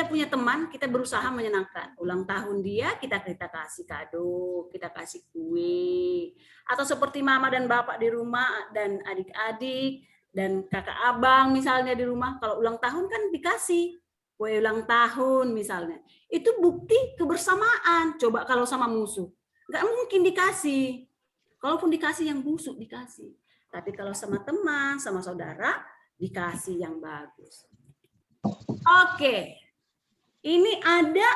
[SPEAKER 9] punya teman, kita berusaha menyenangkan. Ulang tahun dia, kita kasih kado, kita kasih kue. Atau seperti mama dan bapak di rumah, dan adik-adik, dan kakak abang misalnya di rumah, kalau ulang tahun kan dikasih kue ulang tahun misalnya. Itu bukti kebersamaan. Coba kalau sama musuh, nggak mungkin dikasih. Kalaupun dikasih yang busuk dikasih. Tapi kalau sama teman, sama saudara, dikasih yang bagus. Oke. Ini ada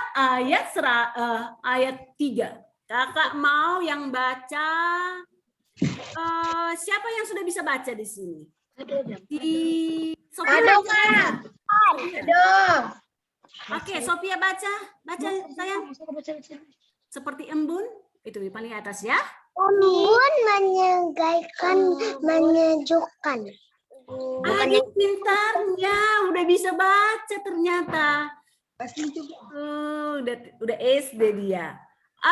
[SPEAKER 9] ayat 3. Kakak mau yang baca. Siapa yang sudah bisa baca di sini?
[SPEAKER 1] Ada, Kak. Ada.
[SPEAKER 9] Oke, Sophia baca. Baca sayang. Seperti embun. Itu di paling atas ya.
[SPEAKER 12] Embun menyegarkan, menyejukkan.
[SPEAKER 9] Adik pintarnya udah bisa baca ternyata. Udah SD dia.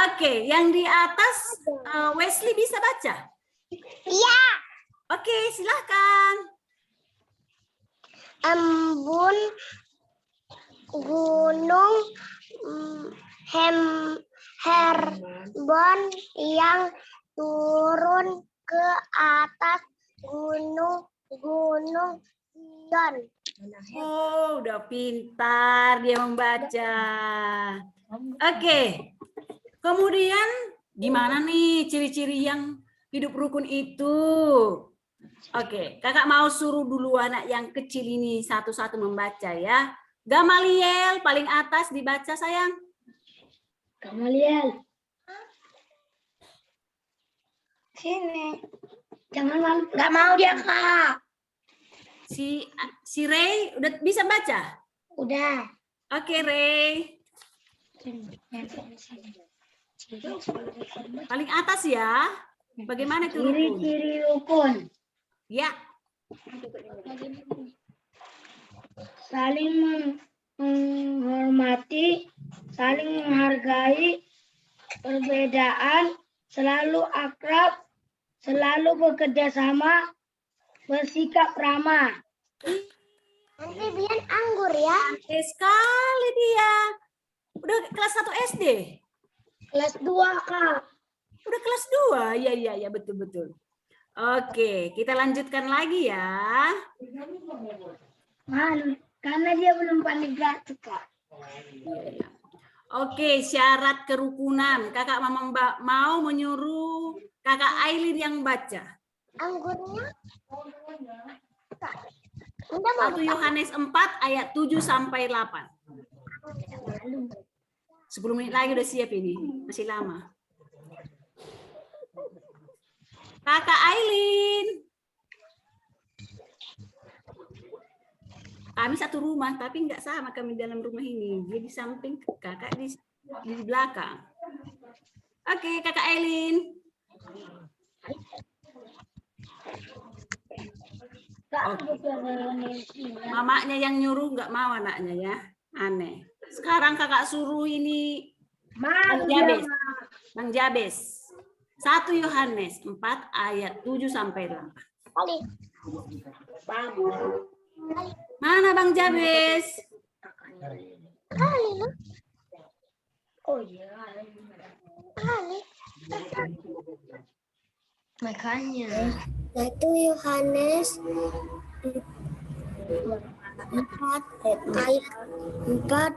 [SPEAKER 9] Oke, yang di atas Wesley bisa baca?
[SPEAKER 12] Iya.
[SPEAKER 9] Oke, silahkan.
[SPEAKER 12] Embun gunung Hermon yang turun ke atas gunung Sion.
[SPEAKER 9] Oh, udah pintar dia membaca. Oke. Kemudian gimana nih ciri-ciri yang hidup rukun itu? Oke, kakak mau suruh dulu anak yang kecil ini satu-satu membaca ya. Gamaliel paling atas dibaca sayang.
[SPEAKER 1] Gamaliel. Sini. Jangan malu. Nggak mau dia, Kak.
[SPEAKER 9] Si Ray udah bisa baca?
[SPEAKER 1] Udah.
[SPEAKER 9] Oke, Ray. Paling atas ya. Bagaimana itu rukun?
[SPEAKER 1] Ciri-ciri rukun.
[SPEAKER 9] Ya.
[SPEAKER 1] Saling menghormati, saling menghargai perbedaan, selalu akrab, selalu bekerja sama, bersikap ramah.
[SPEAKER 12] Nanti Bian anggur ya.
[SPEAKER 9] Cantik sekali dia. Udah kelas 1 SD?
[SPEAKER 1] Kelas 2, Kak.
[SPEAKER 9] Udah kelas 2? Iya, betul. Oke, kita lanjutkan lagi ya.
[SPEAKER 1] Karena dia belum pandai gratis, Kak.
[SPEAKER 9] Iya. Oke, syarat kerukunan. Kakak mau menyuruh Kakak Aileen yang baca.
[SPEAKER 12] Anggurnya?
[SPEAKER 9] 1 Yohanes 4 ayat 7 sampai 8. 10 menit lagi udah siap ini. Masih lama. Kakak Aileen. Kami satu rumah, tapi nggak sama kami dalam rumah ini. Dia di samping, kakak di belakang. Oke, Kakak Aileen. Mamanya yang nyuruh nggak mau anaknya ya. Aneh. Sekarang kakak suruh ini Bang Jabes. 1 Yohanes 4 ayat 7 sampai 8. Mana Bang Jabes?
[SPEAKER 1] Oh iya. Makanya.
[SPEAKER 12] 1 Yohanes 4 ayat 4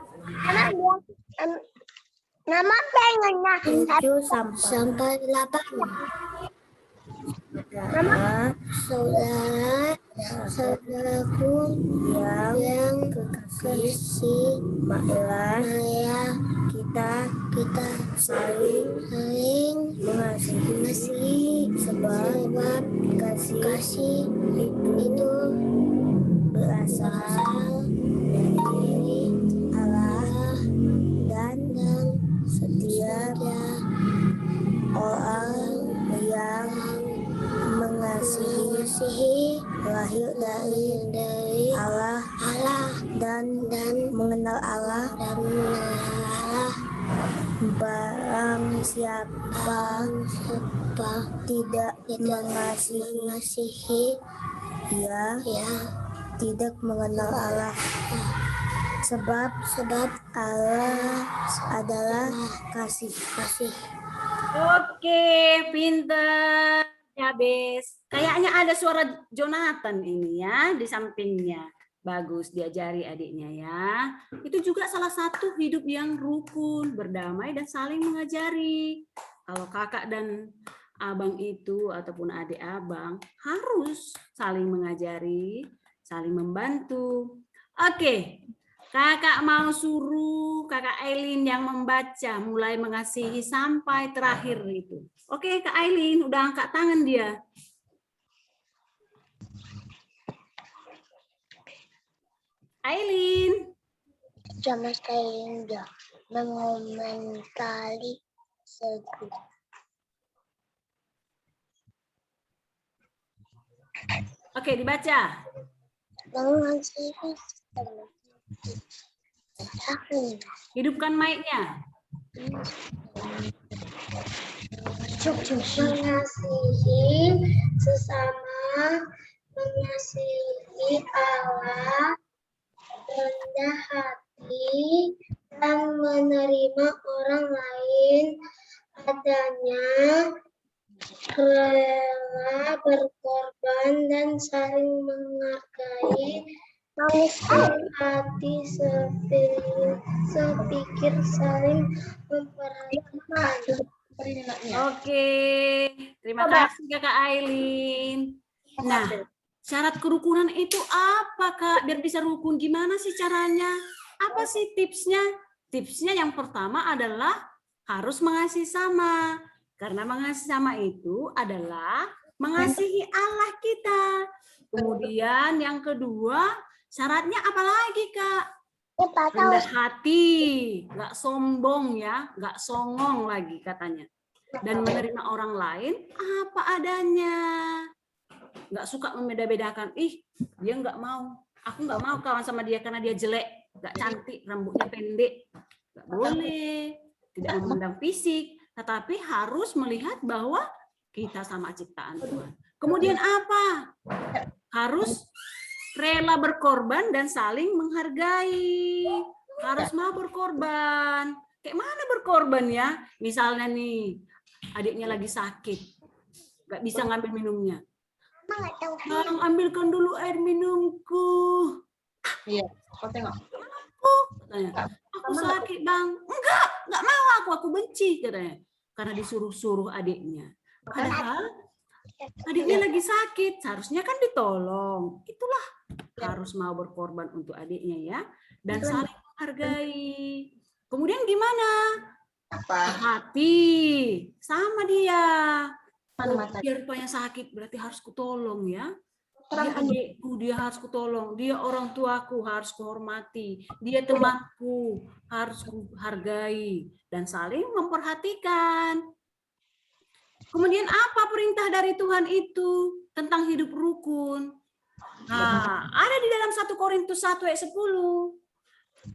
[SPEAKER 12] nama pengennya 7 sampai 8. Nama saudaraku yang kekasih, marilah kita saling mengasihi, sebab kasih itu berasal dari Allah, dan setiap orang yang mengasihi lahir dari Allah dan mengenal Allah. Barang siapa tidak mengasihi, ia tidak mengenal Allah. Sebab Allah adalah kasih.
[SPEAKER 9] Oke, pinter. Jabes. Kayaknya ada suara Jonathan ini ya di sampingnya. Bagus diajari adiknya ya. Itu juga salah satu hidup yang rukun, berdamai dan saling mengajari. Kalau kakak dan abang itu ataupun adik abang harus saling mengajari, saling membantu. Oke. Kakak mau suruh Kakak Aileen yang membaca mulai mengasihi sampai terakhir itu. Oke, Kak Aileen, udah angkat tangan dia. Aileen.
[SPEAKER 12] Sama sekali enggak mengomentari sesuatu.
[SPEAKER 9] Oke, dibaca.
[SPEAKER 12] Mengasihi.
[SPEAKER 9] Hidupkan mic-nya.
[SPEAKER 12] Mengasihi sesama, mengasihi Allah, rendah hati, dan menerima orang lain adanya, rela berkorban dan saling menghargai, hati sepikir, saling memperhatikan.
[SPEAKER 9] Oke, terima kasih Kakak Aileen. Nah, syarat kerukunan itu apa Kak? Biar bisa rukun gimana sih caranya? Apa sih tipsnya? Tipsnya yang pertama adalah harus mengasihi sama. Karena mengasihi sama itu adalah mengasihi Allah kita. Kemudian yang kedua, syaratnya apa lagi Kak? Rendah hati, nggak sombong ya, nggak songong lagi katanya. Dan menerima orang lain apa adanya. Nggak suka membeda-bedakan, ih dia nggak mau, aku nggak mau kawan sama dia karena dia jelek. nggak cantik, rambutnya pendek, nggak boleh. Tidak memandang fisik, tetapi harus melihat bahwa kita sama ciptaan Tuhan. Kemudian apa? Harus rela berkorban dan saling menghargai. Harus mau berkorban. Kayak mana berkorban ya? Misalnya nih, adiknya lagi sakit, nggak bisa ngambil minumnya. Bang, ambilkan dulu air minumku.
[SPEAKER 8] Iya, kau tengok.
[SPEAKER 9] Katanya, aku sakit bang. Enggak mau aku benci katanya. Karena disuruh-suruh adiknya. Padahal adiknya lagi sakit, seharusnya kan ditolong. Itulah harus mau berkorban untuk adiknya ya. Dan saling menghargai. Kemudian gimana? Hati. Sama dia. Dia rupanya sakit, berarti harus kutolong ya. Dia adikku, dia harus kutolong. Dia orang tuaku, harus kuhormati. Dia temanku, harus kuhargai. Dan saling memperhatikan. Kemudian apa perintah dari Tuhan itu tentang hidup rukun? Nah, ada di dalam 1 Korintus 1 ayat 10.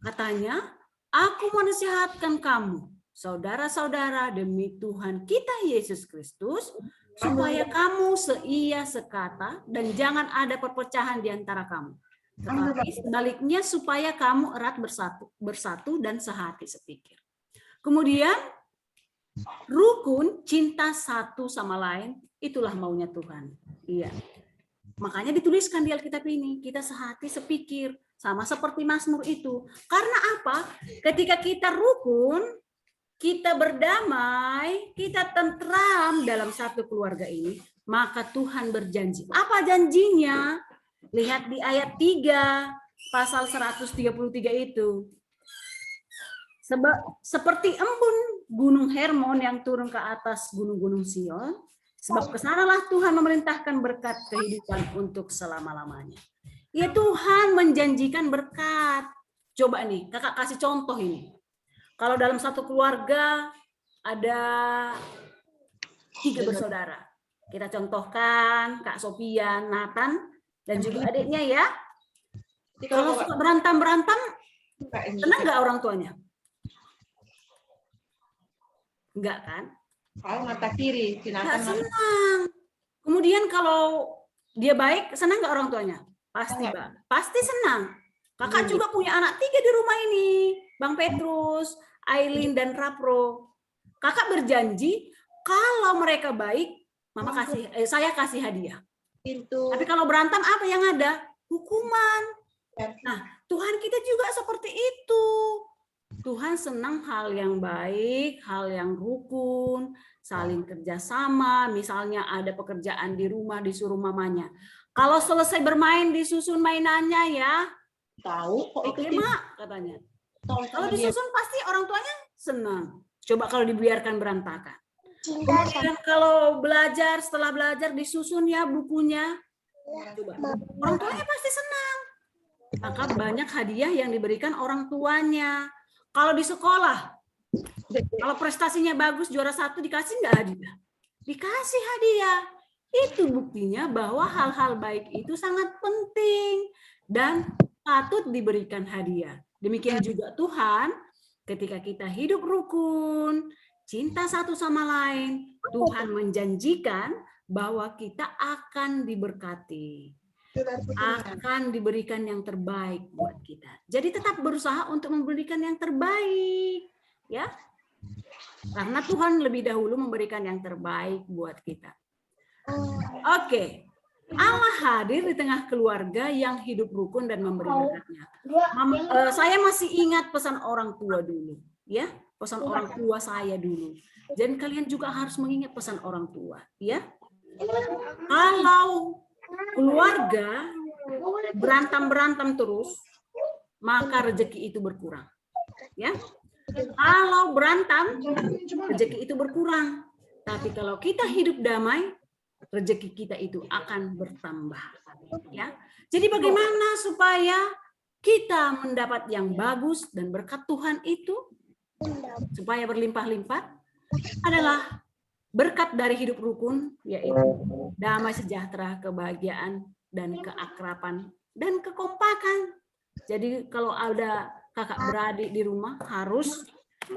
[SPEAKER 9] Katanya, aku menasihatkan kamu, saudara-saudara, demi Tuhan kita Yesus Kristus, supaya kamu seia sekata dan jangan ada perpecahan di antara kamu. Tetapi sebaliknya supaya kamu erat bersatu dan sehati sepikir. Kemudian rukun, cinta satu sama lain, itulah maunya Tuhan. Iya. Makanya dituliskan di Alkitab ini, kita sehati sepikir, sama seperti Mazmur itu. Karena apa? Ketika kita rukun, kita berdamai, kita tentram dalam satu keluarga ini, maka Tuhan berjanji. Apa janjinya? Lihat di ayat 3, pasal 133 itu. Seperti embun gunung Hermon yang turun ke atas gunung-gunung Sion, sebab kesanalah Tuhan memerintahkan berkat kehidupan untuk selama-lamanya. Ya, Tuhan menjanjikan berkat. Coba nih, kakak kasih contoh ini. Kalau dalam satu keluarga ada 3 bersaudara. Kita contohkan Kak Sofian, Nathan, dan juga adiknya ya. Kalau suka berantem, senang nggak orang tuanya? Enggak kan?
[SPEAKER 8] Kalau mata kiri,
[SPEAKER 9] nggak senang. Kemudian kalau dia baik, senang nggak orang tuanya? Pasti, Bang. Pasti senang. Kakak juga punya anak 3 di rumah ini. Bang Petrus, Aileen, dan Rapro. Kakak berjanji, kalau mereka baik, saya kasih hadiah. Tapi kalau berantem, apa yang ada? Hukuman. Nah, Tuhan kita juga seperti itu. Tuhan senang hal yang baik, hal yang rukun, saling kerjasama. Misalnya ada pekerjaan di rumah, disuruh mamanya. Kalau selesai bermain, disusun mainannya ya.
[SPEAKER 8] Tahu kok
[SPEAKER 9] oke, Mak, katanya. Kalau disusun pasti orang tuanya senang. Coba kalau dibiarkan berantakan. Kemudian kalau belajar, setelah belajar disusun ya bukunya. Coba. Orang tuanya pasti senang. Maka banyak hadiah yang diberikan orang tuanya. Kalau di sekolah, kalau prestasinya bagus, juara 1 dikasih nggak hadiah? Dikasih hadiah. Itu buktinya bahwa hal-hal baik itu sangat penting dan patut diberikan hadiah. Demikian juga Tuhan, ketika kita hidup rukun, cinta satu sama lain, Tuhan menjanjikan bahwa kita akan diberkati, akan diberikan yang terbaik buat kita. Jadi tetap berusaha untuk memberikan yang terbaik, ya, karena Tuhan lebih dahulu memberikan yang terbaik buat kita. Oke. Allah hadir di tengah keluarga yang hidup rukun dan memberi berkatnya. Saya masih ingat pesan orang tua dulu, ya, pesan orang tua saya dulu. Dan kalian juga harus mengingat pesan orang tua, ya. Kalau keluarga berantem terus, maka rezeki itu berkurang, ya. Kalau berantem, rezeki itu berkurang. Tapi kalau kita hidup damai, rezeki kita itu akan bertambah, ya. Jadi bagaimana supaya kita mendapat yang bagus dan berkat Tuhan itu supaya berlimpah-limpah adalah berkat dari hidup rukun, yaitu damai sejahtera, kebahagiaan dan keakraban dan kekompakan Jadi kalau ada kakak beradik di rumah harus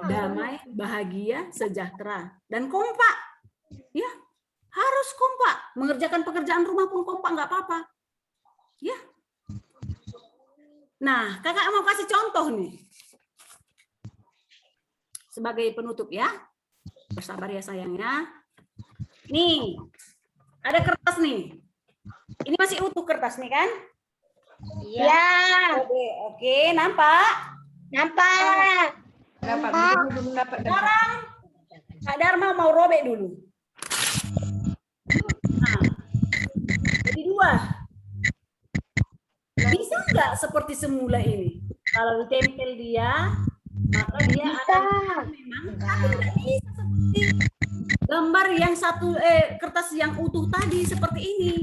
[SPEAKER 9] damai, bahagia, sejahtera, dan kompak. Ya, harus kompak. Mengerjakan pekerjaan rumah pun kompak, nggak apa-apa. Ya. Nah, kakak mau kasih contoh nih. Sebagai penutup ya. Bersabar ya sayangnya. Nih, ada kertas nih. Ini masih utuh kertas nih kan?
[SPEAKER 1] Iya.
[SPEAKER 9] Oke, nampak?
[SPEAKER 1] Nampak.
[SPEAKER 8] Belum dapat.
[SPEAKER 9] Sekarang Kak Dharma mau robek dulu. Nah, jadi 2. Bisa nggak seperti semula ini? Kalau ditempel dia, maka dia akan memang, tapi nggak bisa seperti gambar yang satu kertas yang utuh tadi seperti ini.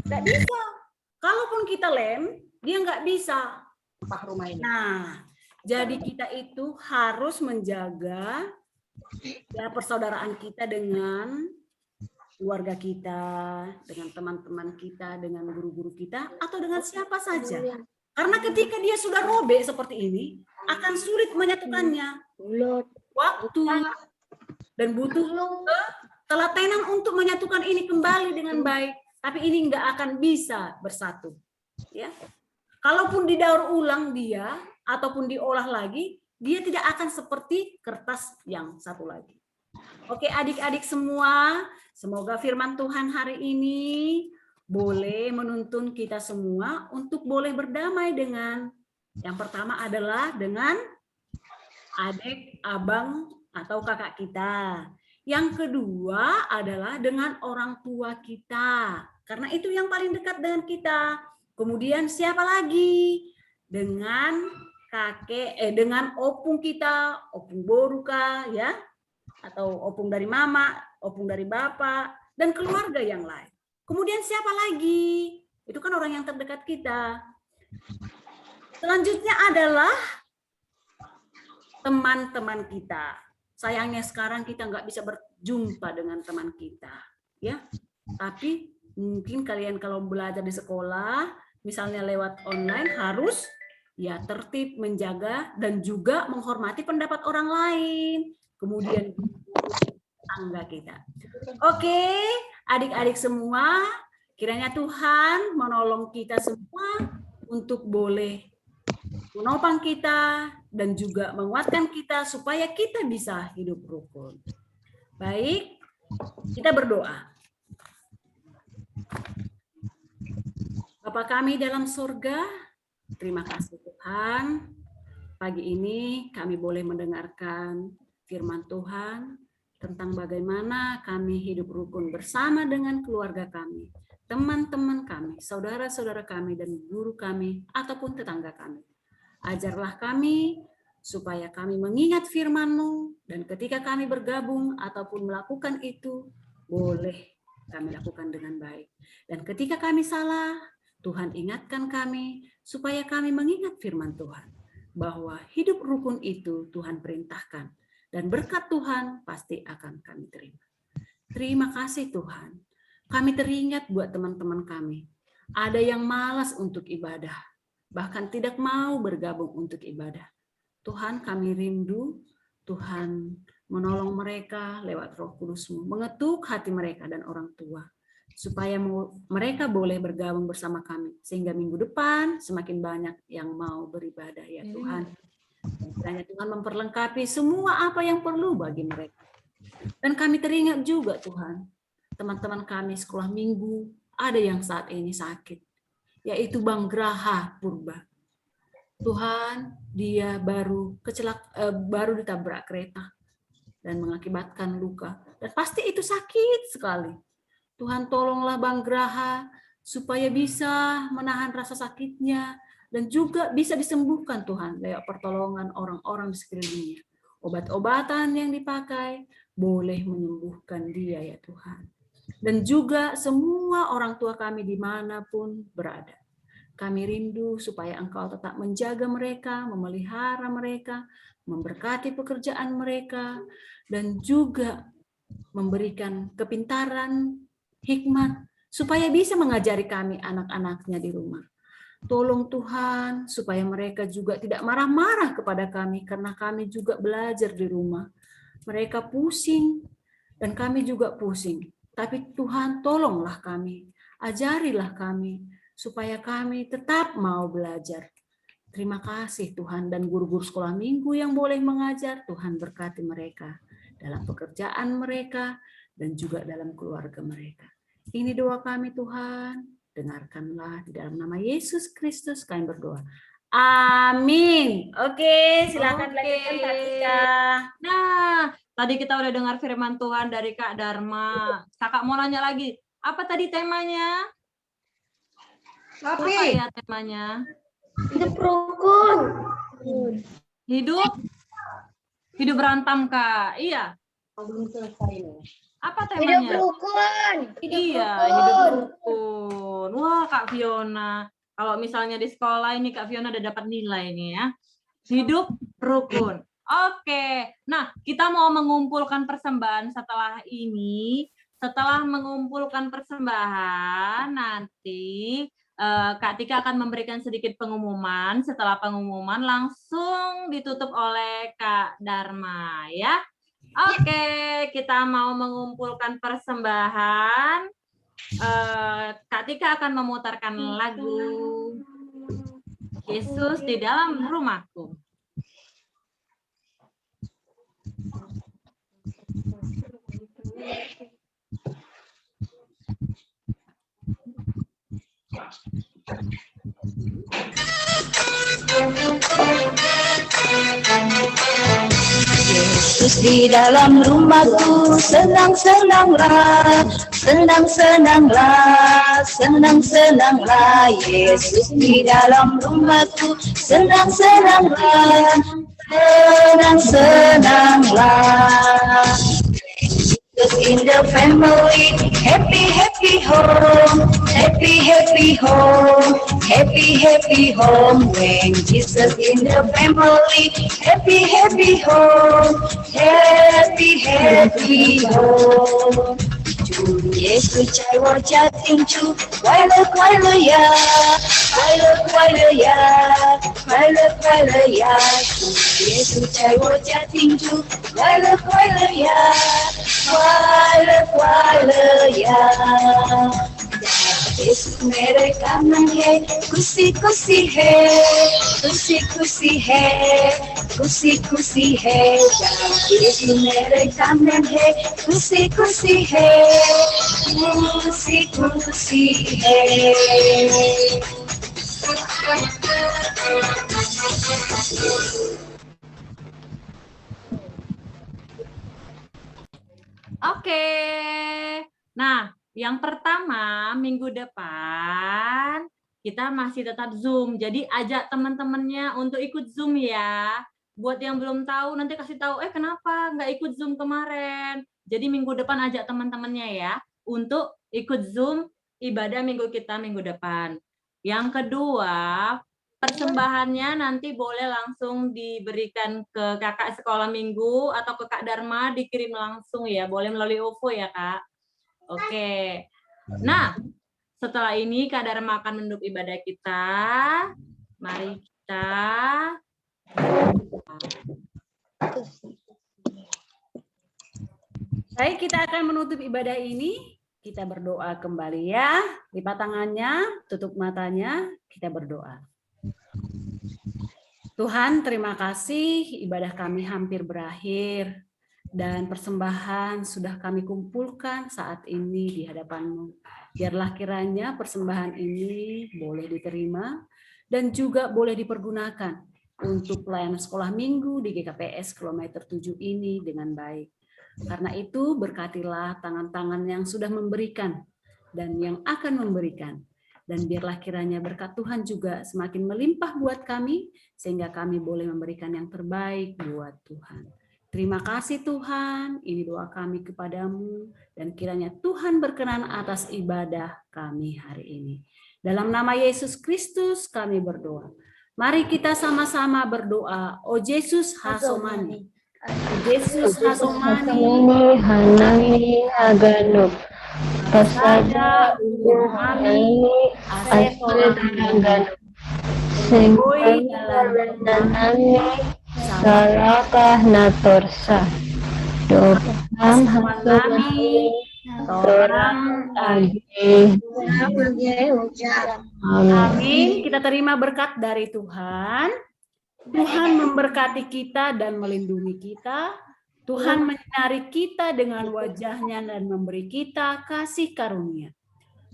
[SPEAKER 9] Nggak bisa. Kalaupun kita lem, dia nggak bisa. Nah, jadi kita itu harus menjaga ya persaudaraan kita dengan keluarga kita, dengan teman-teman kita, dengan guru-guru kita, atau dengan siapa saja. Karena ketika dia sudah robek seperti ini, akan sulit menyatukannya. Waktu dan butuh ketelatenan untuk menyatukan ini kembali dengan baik. Tapi ini nggak akan bisa bersatu. Ya, kalaupun didaur ulang dia ataupun diolah lagi, dia tidak akan seperti kertas yang satu lagi. Oke, adik-adik semua, semoga firman Tuhan hari ini boleh menuntun kita semua untuk boleh berdamai dengan yang pertama adalah dengan adik, abang, atau kakak kita. Yang kedua adalah dengan orang tua kita, karena itu yang paling dekat dengan kita. Kemudian siapa lagi? Dengan kakek, dengan opung kita, opung boruka, ya, atau opung dari mama, opung dari bapak, dan keluarga yang lain. Kemudian siapa lagi? Itu kan orang yang terdekat kita. Selanjutnya adalah teman-teman kita. Sayangnya sekarang kita nggak bisa berjumpa dengan teman kita, ya. Tapi mungkin kalian kalau belajar di sekolah, misalnya lewat online, harus ya tertib, menjaga, dan juga menghormati pendapat orang lain. Kemudian tangga kita. Oke, adik-adik semua, kiranya Tuhan menolong kita semua untuk boleh menopang kita dan juga menguatkan kita supaya kita bisa hidup rukun. Baik, kita berdoa. Bapa kami dalam surga, terima kasih Tuhan. Pagi ini kami boleh mendengarkan firman Tuhan tentang bagaimana kami hidup rukun bersama dengan keluarga kami, teman-teman kami, saudara-saudara kami, dan guru kami, ataupun tetangga kami. Ajarlah kami supaya kami mengingat firman-Mu, dan ketika kami bergabung ataupun melakukan itu, boleh kami lakukan dengan baik. Dan ketika kami salah, Tuhan ingatkan kami supaya kami mengingat firman Tuhan, bahwa hidup rukun itu Tuhan perintahkan, dan berkat Tuhan pasti akan kami terima. Terima kasih Tuhan. Kami teringat buat teman-teman kami. Ada yang malas untuk ibadah, bahkan tidak mau bergabung untuk ibadah. Tuhan, kami rindu Tuhan menolong mereka lewat Roh Kudus-Mu, mengetuk hati mereka dan orang tua, supaya mereka boleh bergabung bersama kami, sehingga minggu depan semakin banyak yang mau beribadah ya Tuhan. Dan kiranya Tuhan memperlengkapi semua apa yang perlu bagi mereka. Dan kami teringat juga Tuhan, teman-teman kami sekolah minggu, ada yang saat ini sakit, yaitu Bang Graha Purba. Tuhan, dia baru ditabrak kereta dan mengakibatkan luka. Dan pasti itu sakit sekali. Tuhan tolonglah Bang Graha supaya bisa menahan rasa sakitnya dan juga bisa disembuhkan Tuhan lewat pertolongan orang-orang di sekelilingnya. Obat-obatan yang dipakai boleh menyembuhkan dia ya Tuhan. Dan juga semua orang tua kami dimanapun berada. Kami rindu supaya Engkau tetap menjaga mereka, memelihara mereka, memberkati pekerjaan mereka, dan juga memberikan kepintaran, hikmat, supaya bisa mengajari kami anak-anaknya di rumah. Tolong Tuhan supaya mereka juga tidak marah-marah kepada kami karena kami juga belajar di rumah. Mereka pusing dan kami juga pusing. Tapi Tuhan tolonglah kami, ajarilah kami supaya kami tetap mau belajar. Terima kasih Tuhan, dan guru-guru sekolah minggu yang boleh mengajar, Tuhan berkati mereka dalam pekerjaan mereka dan juga dalam keluarga mereka. Ini doa kami Tuhan. Dengarkanlah di dalam nama Yesus Kristus kami berdoa. Amin. Oke, silakan lanjutkan Kak Tika.
[SPEAKER 3] Nah, tadi kita udah dengar firman Tuhan dari Kak Dharma. Kakak mau nanya lagi, apa tadi temanya? Apa ya temanya?
[SPEAKER 1] Hidup rukun.
[SPEAKER 3] Hidup berantam, Kak. Iya.
[SPEAKER 9] Belum selesai nih.
[SPEAKER 3] Apa temanya?
[SPEAKER 1] Hidup rukun.
[SPEAKER 3] Iya, hidup rukun. Wah, Kak Fiona. Kalau misalnya di sekolah ini Kak Fiona udah dapat nilai nih ya. Hidup rukun. Oke. Nah, kita mau mengumpulkan persembahan setelah ini. Setelah mengumpulkan persembahan, nanti Kak Tika akan memberikan sedikit pengumuman. Setelah pengumuman langsung ditutup oleh Kak Dharma ya. Oke, kita mau mengumpulkan persembahan. Kak Tika akan memutarkan lagu Yesus di dalam rumahku.
[SPEAKER 5] Yesus di dalam rumahku, senang-senanglah, senang-senanglah, senang-senanglah. Yesus di dalam rumahku, senang-senanglah, senang-senanglah. Jesus in the family, happy, happy home, happy, happy home, happy, happy home. When Jesus in the family, happy, happy home, happy, happy home. Chủ Giêsu trai wo cha tin chu, quay lơ ya, quay lơ ya, quay lơ ya. Chủ Giêsu trai wo cha tin chu, quay lơ ya. Quay lơ ya. Yesus mere kanan hai, kusi kusi hai, kusi kusi hai, kusi kusi hai. Yesus mere kanan hai, kusi kusi hai, kusi kusi hai.
[SPEAKER 3] Oke. Nah, yang pertama minggu depan kita masih tetap Zoom. Jadi ajak teman-temannya untuk ikut Zoom ya. Buat yang belum tahu nanti kasih tahu, kenapa nggak ikut Zoom kemarin. Jadi minggu depan ajak teman-temannya ya untuk ikut Zoom ibadah minggu kita minggu depan. Yang kedua, persembahannya nanti boleh langsung diberikan ke kakak sekolah minggu atau ke Kak Dharma, dikirim langsung ya, boleh melalui OVO ya Kak. Oke. Nah, setelah ini Kak Dharma akan menutup ibadah kita. Mari kita
[SPEAKER 9] Baik, kita akan menutup ibadah ini. Kita berdoa kembali ya. Lipat tangannya, tutup matanya, kita berdoa. Tuhan, terima kasih ibadah kami hampir berakhir dan persembahan sudah kami kumpulkan saat ini di hadapan-Mu. Biarlah kiranya persembahan ini boleh diterima dan juga boleh dipergunakan untuk pelayanan sekolah minggu di GKPS kilometer 7 ini dengan baik. Karena itu berkatilah tangan-tangan yang sudah memberikan dan yang akan memberikan. Dan biarlah kiranya berkat Tuhan juga semakin melimpah buat kami, sehingga kami boleh memberikan yang terbaik buat Tuhan. Terima kasih Tuhan, ini doa kami kepadamu, dan kiranya Tuhan berkenan atas ibadah kami hari ini. Dalam nama Yesus Kristus kami berdoa. Mari kita sama-sama berdoa. O Yesus Hasomani. O Yesus Hasomani.
[SPEAKER 2] Hanani Aganuk. Pasada Uhani Asada Aganuk. sing danane salakah natorsa dopan hatulami torang agi.
[SPEAKER 9] Amin. Kita terima berkat dari Tuhan. Tuhan memberkati kita dan melindungi kita. Tuhan menyinari kita dengan wajahnya dan memberi kita kasih karunia.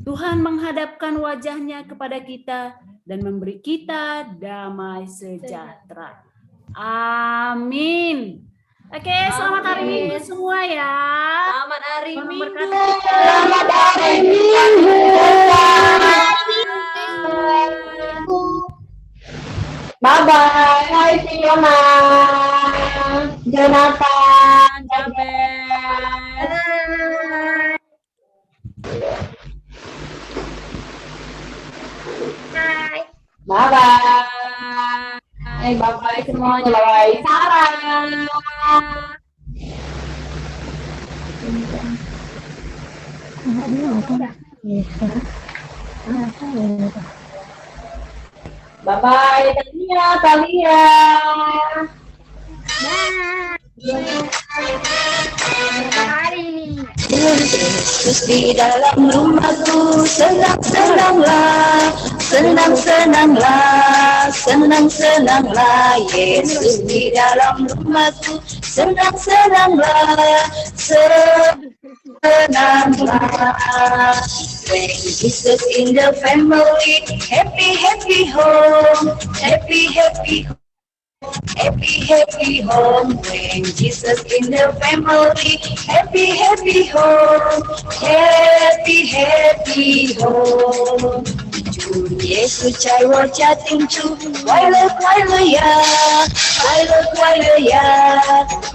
[SPEAKER 9] Tuhan menghadapkan wajahnya kepada kita dan memberi kita damai sejahtera. Amin. Oke, selamat hari Minggu semua ya.
[SPEAKER 3] Selamat hari Minggu.
[SPEAKER 2] Selamat hari Minggu. Bye-bye. Hai Fiona. Jonathan. Bye-bye. Bye-bye semuanya. Bye-bye Sarah. Bye-bye Talia.
[SPEAKER 5] Yesus di dalam rumahku, senang-senanglah, senang-senanglah, senang-senanglah. Yesus di dalam rumahku, senang-senanglah, senanglah. When Jesus in the family, happy, happy home, happy, happy home. Happy, happy home, when Jesus in the family. Happy, happy home, happy, happy home. Chủ Giêsu trai wo cha tình chu, quay lơ ya, quay lơ ya,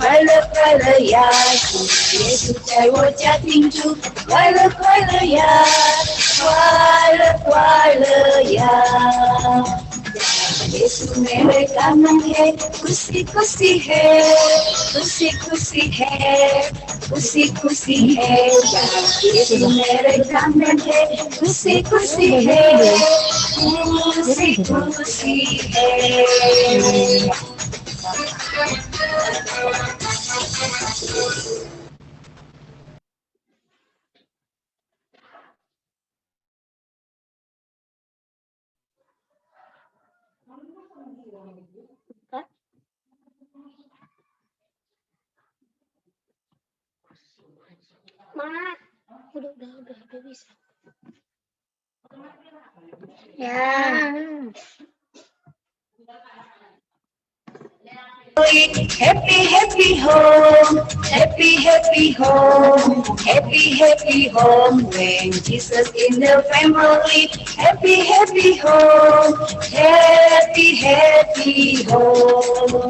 [SPEAKER 5] quay lơ ya. Chủ Giêsu trai wo cha tình chu, quay lơ ya, quay lơ ya. Yesu mere kanan hai, kusi kusi hai, kusi kusi hai, kusi kusi hai. Yesu mere kanan hai, kusi kusi hai, kusi kusi hai.
[SPEAKER 1] Udah bisa. Ya.
[SPEAKER 5] Happy, happy home, happy, happy home, happy, happy home. When Jesus in the family, happy, happy home, happy, happy home.